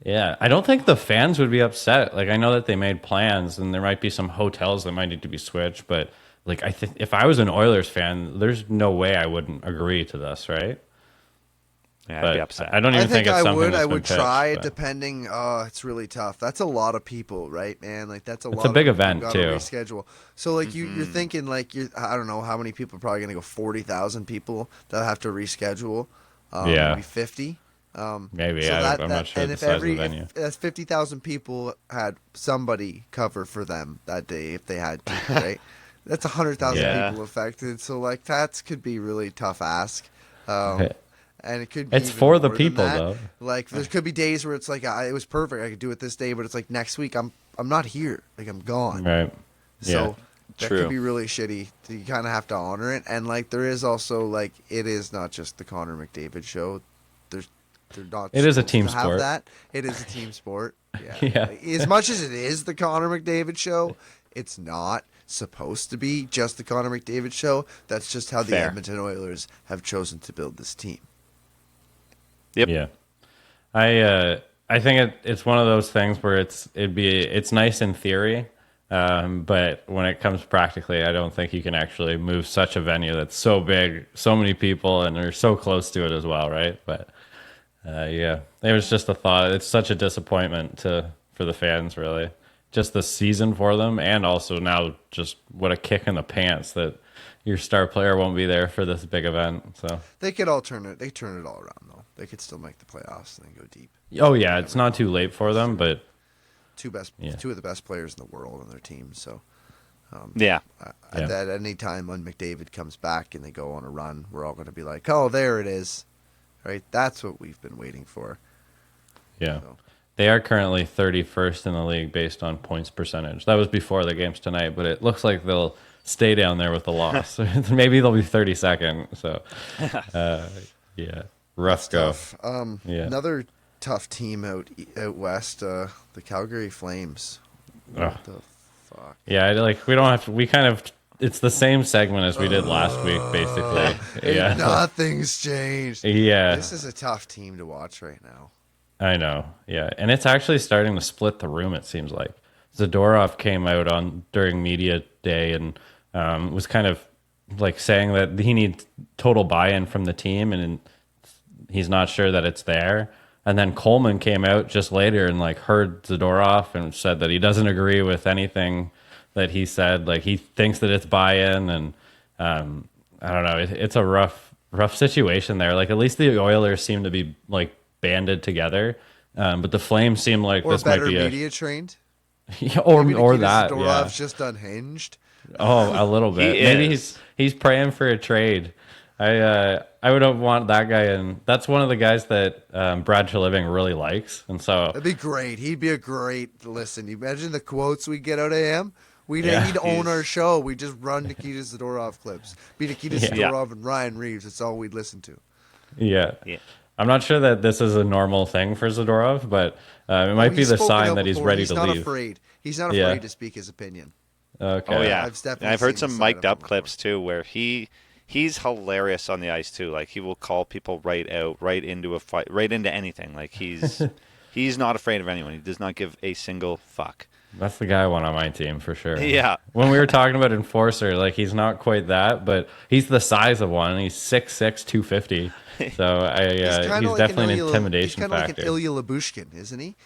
Speaker 5: Yeah, I don't think the fans would be upset. I know that they made plans, and there might be some hotels that might need to be switched, but I think if I was an Oilers fan, there's no way I wouldn't agree to this, right?
Speaker 4: Yeah, I'd be upset.
Speaker 5: I don't even think it's something that's
Speaker 3: I would
Speaker 5: been
Speaker 3: try,
Speaker 5: pitched,
Speaker 3: depending. It's really tough. That's a lot of people, right, man? That's
Speaker 5: it's a big event too.
Speaker 3: Reschedule. So you're thinking I don't know how many people are probably going to go. 40,000 people that have to reschedule. Maybe 50.
Speaker 5: Maybe I'm not sure the size of the venue.
Speaker 3: If 50,000 people had somebody cover for them that day if they had to, right? That's 100,000 people affected. So that could be really tough ask. And it could be
Speaker 5: it's for the people though.
Speaker 3: There could be days where it's it was perfect. I could do it this day, but it's next week I'm not here. I'm gone.
Speaker 5: Right.
Speaker 3: So that
Speaker 4: True.
Speaker 3: can be really shitty. You kind of have to honor it, and like there is also like it is not just the Connor McDavid show. They're not.
Speaker 5: It is a
Speaker 3: supposed
Speaker 5: team
Speaker 3: to have
Speaker 5: sport.
Speaker 3: that. It is a team sport. Yeah.
Speaker 5: Yeah.
Speaker 3: Like, as much as it is the Connor McDavid show, it's not supposed to be just the Connor McDavid show. That's just how the
Speaker 4: Fair.
Speaker 3: Edmonton Oilers have chosen to build this team.
Speaker 4: Yep.
Speaker 5: Yeah. I think it's one of those things where it's nice in theory, but when it comes practically, I don't think you can actually move such a venue that's so big, so many people, and they're so close to it as well, right? But yeah, it was just a thought. It's such a disappointment for the fans, really. Just the season for them, and also now just what a kick in the pants that your star player won't be there for this big event. So
Speaker 3: They could all turn it. They turn it all around though. They could still make the playoffs and then go deep.
Speaker 5: oh yeah, it's not too late for them, but
Speaker 3: Two of the best players in the world on their team. So
Speaker 4: Yeah.
Speaker 3: at any time when McDavid comes back and they go on a run, we're all going to be like, "Oh, there it is." Right? That's what we've been waiting for.
Speaker 5: yeah.
Speaker 3: So.
Speaker 5: They are currently 31st in the league based on points percentage. That was before the games tonight, but it looks like they'll stay down there with the loss. Maybe they'll be 32nd. So, yeah, rough go.
Speaker 3: Tough.
Speaker 5: Yeah.
Speaker 3: Another tough team out west, the Calgary Flames. What the fuck?
Speaker 5: Yeah, we don't have to. We kind of. It's the same segment as we did last week, basically. Yeah.
Speaker 3: Nothing's changed.
Speaker 5: Yeah.
Speaker 3: This is a tough team to watch right now.
Speaker 5: I know, yeah, and it's actually starting to split the room. It seems like Zadorov came out during media day and was kind of like saying that he needs total buy-in from the team, and he's not sure that it's there. And then Coleman came out just later and like heard Zadorov and said that he doesn't agree with anything that he said. Like he thinks that it's buy-in, and I don't know. It's a rough situation there. Like at least the Oilers seem to be like banded together, but the Flames seem like
Speaker 3: Or
Speaker 5: this
Speaker 3: better
Speaker 5: might be
Speaker 3: media trained.
Speaker 5: or
Speaker 3: Nikita
Speaker 5: that.
Speaker 3: Zadorov's
Speaker 5: Yeah.
Speaker 3: just unhinged.
Speaker 5: Oh, a little bit.
Speaker 4: He
Speaker 5: Maybe
Speaker 4: is.
Speaker 5: he's praying for a trade. I would want that guy in. That's one of the guys that Brad Treliving really likes, and so
Speaker 3: That'd be great. He'd be a great listen. You imagine the quotes we get out of him. He'd own our show. We just run Nikita Zadorov clips. Be Nikita Zadorov and Ryan Reeves. That's all we'd listen to.
Speaker 5: yeah.
Speaker 4: Yeah.
Speaker 5: I'm not sure that this is a normal thing for Zadorov, but it might be
Speaker 3: He's
Speaker 5: the
Speaker 3: spoken
Speaker 5: sign
Speaker 3: out
Speaker 5: that he's
Speaker 3: before.
Speaker 5: ready
Speaker 3: He's
Speaker 5: to
Speaker 3: not
Speaker 5: leave.
Speaker 3: afraid. He's not afraid to speak his opinion.
Speaker 5: Okay.
Speaker 4: Oh yeah,
Speaker 3: I've
Speaker 4: I've heard
Speaker 3: seen
Speaker 4: some
Speaker 3: the side
Speaker 4: mic'd
Speaker 3: of
Speaker 4: up
Speaker 3: him
Speaker 4: clips too, where he's hilarious on the ice too. Like he will call people right into a fight, right into anything. Like he's not afraid of anyone. He does not give a single fuck.
Speaker 5: That's the guy I want on my team for sure.
Speaker 4: Yeah.
Speaker 5: When we were talking about enforcer, like he's not quite that, but he's the size of one. He's 6'6", 250. So he's definitely an intimidation
Speaker 3: He's kind of like
Speaker 5: factor.
Speaker 3: an Ilya Labushkin, isn't he?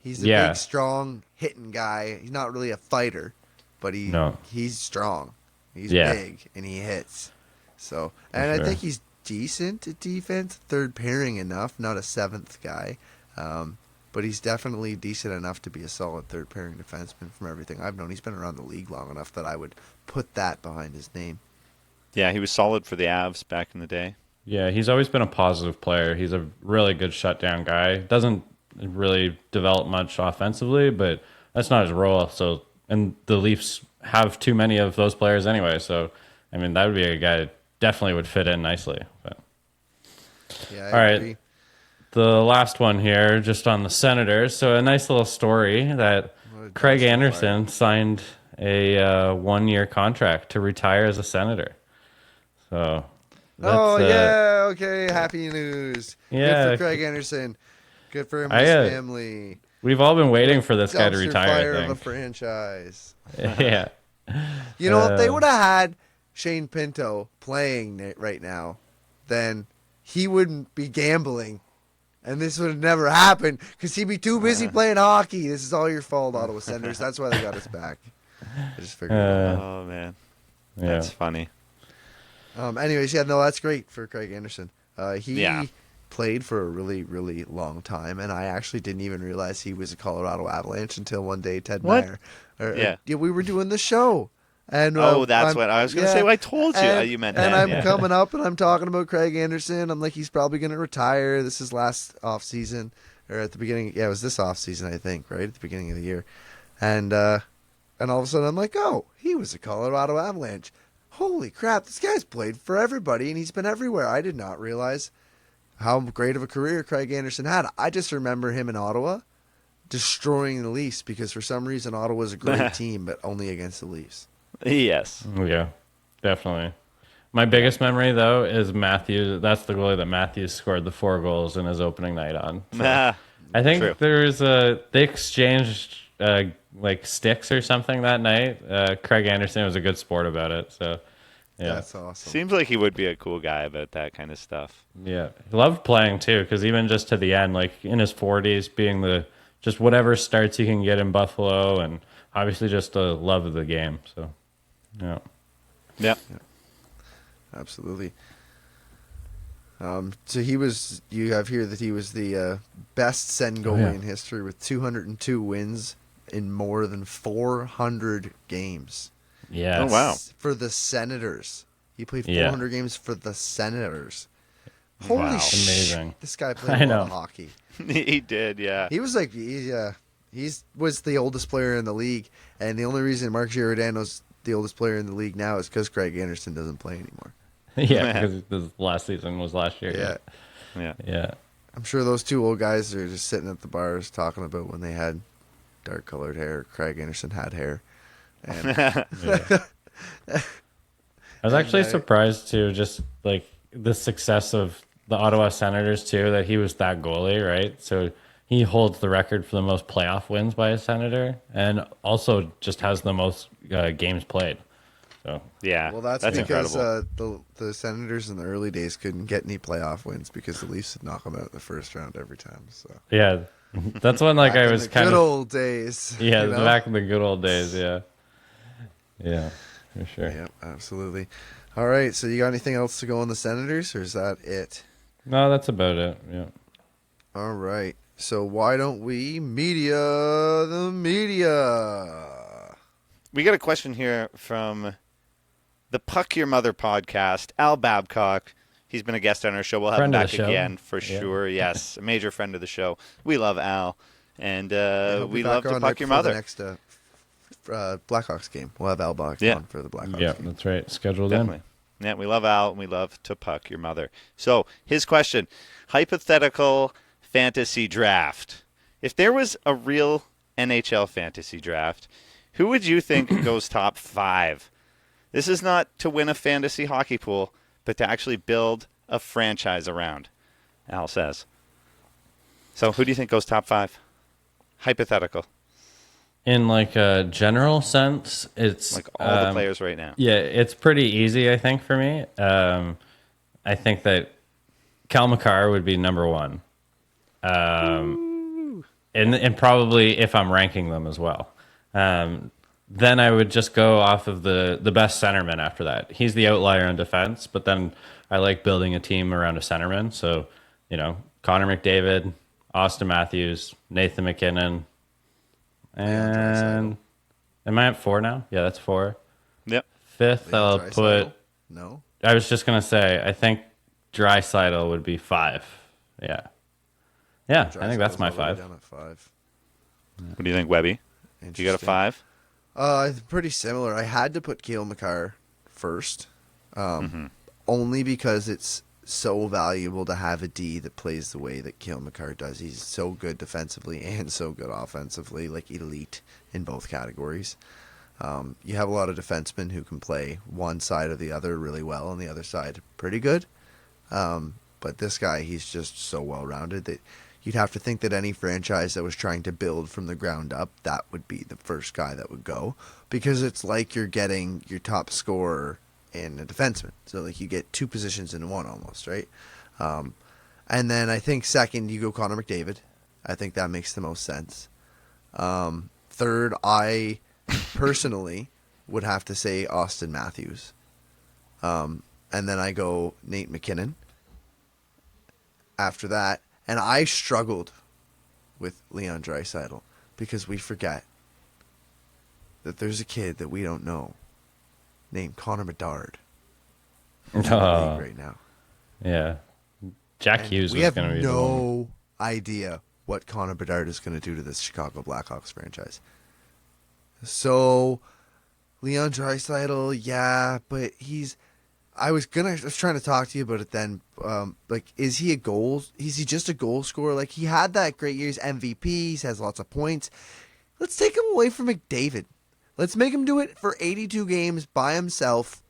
Speaker 3: He's a
Speaker 5: Yeah.
Speaker 3: big, strong, hitting guy. He's not really a fighter, but he's strong. He's big and he hits. So, and I think he's decent at defense, third pairing enough, not a seventh guy. But he's definitely decent enough to be a solid third pairing defenseman from everything I've known. He's been around the league long enough that I would put that behind his name.
Speaker 4: Yeah, he was solid for the Avs back in the day.
Speaker 5: Yeah, he's always been a positive player. He's a really good shutdown guy. Doesn't really develop much offensively, but that's not his role. So, and the Leafs have too many of those players anyway. So, I mean, that would be a guy that definitely would fit in nicely. But.
Speaker 3: Yeah,
Speaker 5: All right. The last one here, just on the Senators. So a nice little story that Craig Anderson signed a 1-year contract to retire as a Senator. So,
Speaker 3: okay, happy news.
Speaker 5: Yeah.
Speaker 3: Good for Craig Anderson. Good for him and his family.
Speaker 5: We've all been waiting for this guy to
Speaker 3: Dumpster
Speaker 5: retire,
Speaker 3: fire
Speaker 5: I
Speaker 3: of a
Speaker 5: think.
Speaker 3: franchise.
Speaker 5: Yeah.
Speaker 3: You know, if they would have had Shane Pinto playing right now, then he wouldn't be gambling. And this would have never happened because he'd be too busy playing hockey. This is all your fault, Ottawa Senators. That's why they got us back. I just figured it out.
Speaker 4: Oh man,
Speaker 5: Yeah.
Speaker 4: that's funny.
Speaker 3: Anyways, that's great for Craig Anderson. He played for a really, really long time, and I actually didn't even realize he was a Colorado Avalanche until one day Ted
Speaker 4: What?
Speaker 3: Meyer. We were doing the show. And
Speaker 4: That's what I was going to say. Well, I told you. You meant that.
Speaker 3: And I'm coming up and I'm talking about Craig Anderson. I'm like, he's probably going to retire. This is last off season or at the beginning. Yeah, it was this off season, I think, right at the beginning of the year. And And all of a sudden I'm like, oh, he was a Colorado Avalanche. Holy crap, this guy's played for everybody and he's been everywhere. I did not realize how great of a career Craig Anderson had. I just remember him in Ottawa destroying the Leafs because for some reason Ottawa's a great team, but only against the Leafs.
Speaker 4: Yes.
Speaker 5: Yeah, definitely. My biggest memory, though, is Matthews. That's the goalie that Matthews scored the 4 goals in his opening night on. So I think they exchanged like sticks or something that night. Craig Anderson was a good sport about it. So yeah,
Speaker 3: that's awesome.
Speaker 4: Seems like he would be a cool guy about that kind of stuff.
Speaker 5: Yeah, he loved playing too, because even just to the end, like in his 40s, being just whatever starts he can get in Buffalo, and obviously just a love of the game. So
Speaker 4: yeah.
Speaker 3: Absolutely. So you have here that he was the best Sen goalie in history with 202 wins in more than 400 games.
Speaker 5: Yeah.
Speaker 4: Oh, wow.
Speaker 3: For the Senators. He played 400 games for the Senators. Holy shit.
Speaker 5: Amazing.
Speaker 3: This guy played a lot of hockey.
Speaker 4: He did, yeah.
Speaker 3: He was like, he was the oldest player in the league, and the only reason Mark Giordano's the oldest player in the league now is because Craig Anderson doesn't play anymore.
Speaker 5: Yeah, because the last season was last year. Yeah.
Speaker 3: I'm sure those two old guys are just sitting at the bars talking about when they had dark-colored hair. Craig Anderson had hair. And
Speaker 5: I was actually surprised too, just like the success of the Ottawa Senators too, that he was that goalie, right? So he holds the record for the most playoff wins by a Senator, and also just has the most games played. So
Speaker 4: yeah,
Speaker 3: well, that's because the Senators in the early days couldn't get any playoff wins because the Leafs would knock them out in the first round every time. So
Speaker 5: yeah, that's when like I was kind of
Speaker 3: good old days.
Speaker 5: Yeah, back in the good old days. Yeah, for sure.
Speaker 3: Yeah, absolutely. All right, so you got anything else to go on the Senators, or is that it?
Speaker 5: No, that's about it. Yeah.
Speaker 3: All right. So why don't we the media?
Speaker 4: We got a question here from the Puck Your Mother podcast, Al Babcock. He's been a guest on our show. We'll have him back again for sure. Yes, a major friend of the show. We love Al, and we love to Puck Your Mother.
Speaker 3: The next Blackhawks game. We'll have Al back on for the Blackhawks game.
Speaker 5: Yeah, that's right. Scheduled
Speaker 4: Definitely. Yeah, we love Al, and we love to Puck Your Mother. So his question, hypothetical fantasy draft. If there was a real NHL fantasy draft, who would you think goes top 5? This is not to win a fantasy hockey pool, but to actually build a franchise around, Al says. So who do you think goes top 5? Hypothetical.
Speaker 5: In like a general sense, it's
Speaker 4: like all the players right now.
Speaker 5: Yeah, it's pretty easy, I think, for me. I think that Cal McCarr would be number 1. And probably if I'm ranking them as well. Then I would just go off of the best centerman after that. He's the outlier on defense, but then I like building a team around a centerman. So, Connor McDavid, Austin Matthews, Nathan McKinnon, and am I at 4 now? Yeah, that's 4.
Speaker 4: Yep.
Speaker 5: 5th, I'll put.
Speaker 3: No.
Speaker 5: I was just gonna say, I think Draisaitl would be 5. Yeah. Yeah, I think that's my 5.
Speaker 3: Down at 5.
Speaker 4: What do you think, Webby? You got a 5?
Speaker 3: Pretty similar. I had to put Cale Makar first, only because it's so valuable to have a D that plays the way that Cale Makar does. He's so good defensively and so good offensively, like elite in both categories. You have a lot of defensemen who can play one side or the other really well, and the other side pretty good. But this guy, he's just so well-rounded that you'd have to think that any franchise that was trying to build from the ground up, that would be the first guy that would go, because it's like you're getting your top scorer and a defenseman. So like you get 2 positions in one almost, right? And then I think second you go Connor McDavid. I think that makes the most sense. Third, I personally would have to say Austin Matthews. And then I go Nate McKinnon after that. And I struggled with Leon Draisaitl because we forget that there's a kid that we don't know named Connor Bedard in the league right now.
Speaker 5: Yeah. Jack Hughes was going to be
Speaker 3: We have no idea what Connor Bedard is going to do to this Chicago Blackhawks franchise. So, Leon Draisaitl, yeah, but I was trying to talk to you about it then. Is he just a goal scorer? Like, he had that great year. He's MVP. He has lots of points. Let's take him away from McDavid. Let's make him do it for 82 games by himself.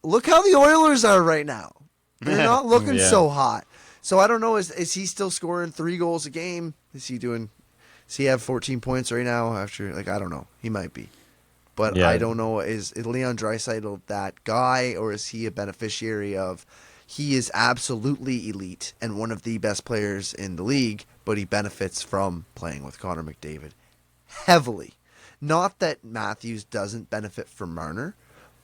Speaker 3: Look how the Oilers are right now. They're not looking so hot. So I don't know. Is he still scoring 3 goals a game? Does he have 14 points right now? After I don't know. He might be. But I don't know, is Leon Draisaitl that guy, or is he a beneficiary of he is absolutely elite and one of the best players in the league, but he benefits from playing with Connor McDavid heavily. Not that Matthews doesn't benefit from Marner,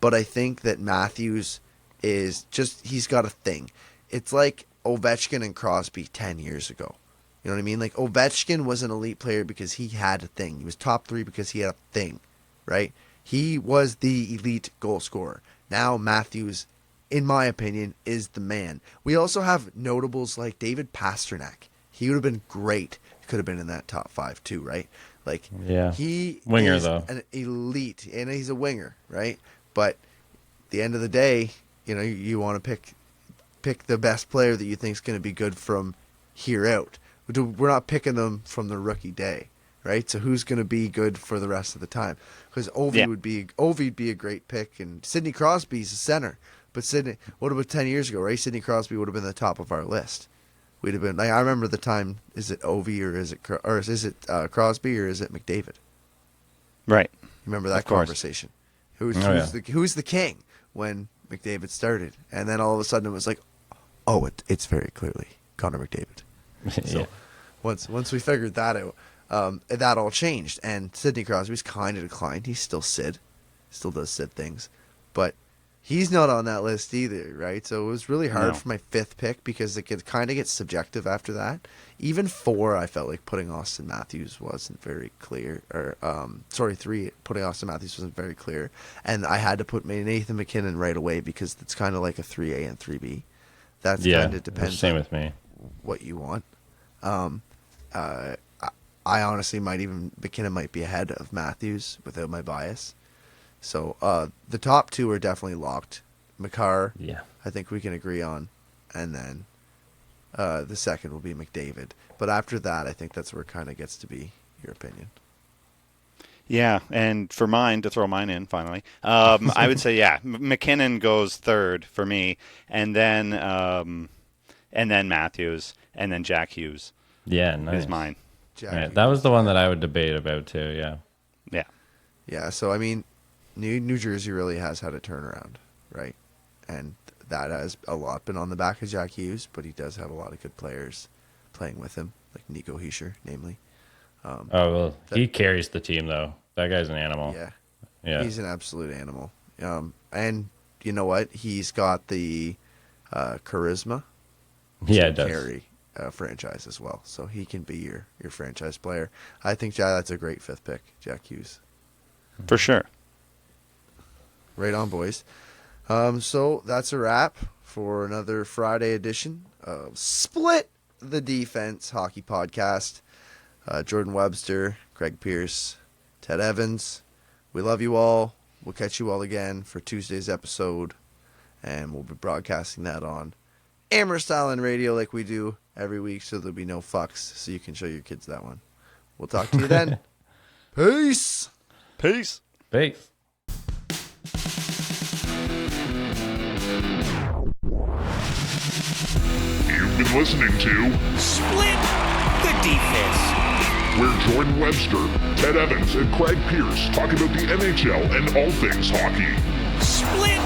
Speaker 3: but I think that Matthews is he's got a thing. It's like Ovechkin and Crosby 10 years ago. You know what I mean? Like, Ovechkin was an elite player because he had a thing. He was top 3 because he had a thing. Right? He was the elite goal scorer. Now Matthews, in my opinion, is the man. We also have notables like David Pastrnak. He would have been great. He could have been in that top 5 too, right? Like, he
Speaker 5: winger
Speaker 3: is
Speaker 5: though,
Speaker 3: an elite, and he's a winger, right? But at the end of the day, you want to pick the best player that you think is going to be good from here out. We're not picking them from the rookie day. Right, so who's going to be good for the rest of the time? Because Ovi'd be a great pick, and Sidney Crosby's a center. But what about 10 years ago? Right, Sidney Crosby would have been the top of our list. We'd have been I remember the time. Is it Ovi or is it Crosby or is it McDavid?
Speaker 4: Right.
Speaker 3: Remember that conversation? Who's the king when McDavid started? And then all of a sudden it was like, it's very clearly Connor McDavid. So once we figured that out. That all changed, and Sidney Crosby's kind of declined. He's still Sid, still does Sid things, but he's not on that list either, right? So it was really hard for my 5th pick because it kind of gets subjective after that. Even 4, I felt like putting Austin Matthews wasn't very clear, 3, putting Austin Matthews wasn't very clear, and I had to put Nathan MacKinnon right away because it's kind of like a 3A and 3B. That's kind of depends.
Speaker 5: Same with me.
Speaker 3: What you want. I honestly McKinnon might be ahead of Matthews without my bias. So the top 2 are definitely locked. Makar, I think we can agree on. And then the second will be McDavid. But after that, I think that's where it kind of gets to be your opinion.
Speaker 4: Yeah, and for mine, to throw mine in finally, I would say, McKinnon goes 3rd for me, and then Matthews, and then Jack Hughes.
Speaker 5: Yeah, nice.
Speaker 4: Is mine.
Speaker 5: Right. That was the one that I would debate about too.
Speaker 3: Yeah. So I mean, New Jersey really has had a turnaround, right? And that has a lot been on the back of Jack Hughes, but he does have a lot of good players playing with him, like Nico Hischier, namely.
Speaker 5: He carries the team though. That guy's an animal. Yeah,
Speaker 3: he's an absolute animal. And you know what? He's got the charisma.
Speaker 5: It does.
Speaker 3: Carry franchise as well, so he can be your franchise player. I think that's a great 5th pick, Jack Hughes,
Speaker 4: for sure.
Speaker 3: Right on, boys. So that's a wrap for another Friday edition of Split the Defense Hockey Podcast. Jordan Webster, Craig Pearce, Ted Evans. We love you all. We'll catch you all again for Tuesday's episode, and we'll be broadcasting that on Amherst Island Radio like we do every week, so there'll be no fucks, so you can show your kids that one. We'll talk to you then. Peace.
Speaker 5: Peace.
Speaker 1: You've been listening to
Speaker 2: Split the Defense,
Speaker 1: where Jordan Webster, Ted Evans, and Craig Pearce talk about the NHL and all things hockey.
Speaker 2: Split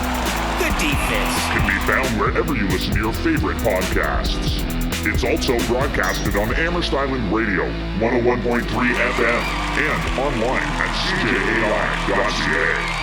Speaker 2: the Defense
Speaker 1: Can be found wherever you listen to your favorite podcasts. It's also broadcasted on Amherst Island Radio, 101.3 FM, and online at CJAI.CA.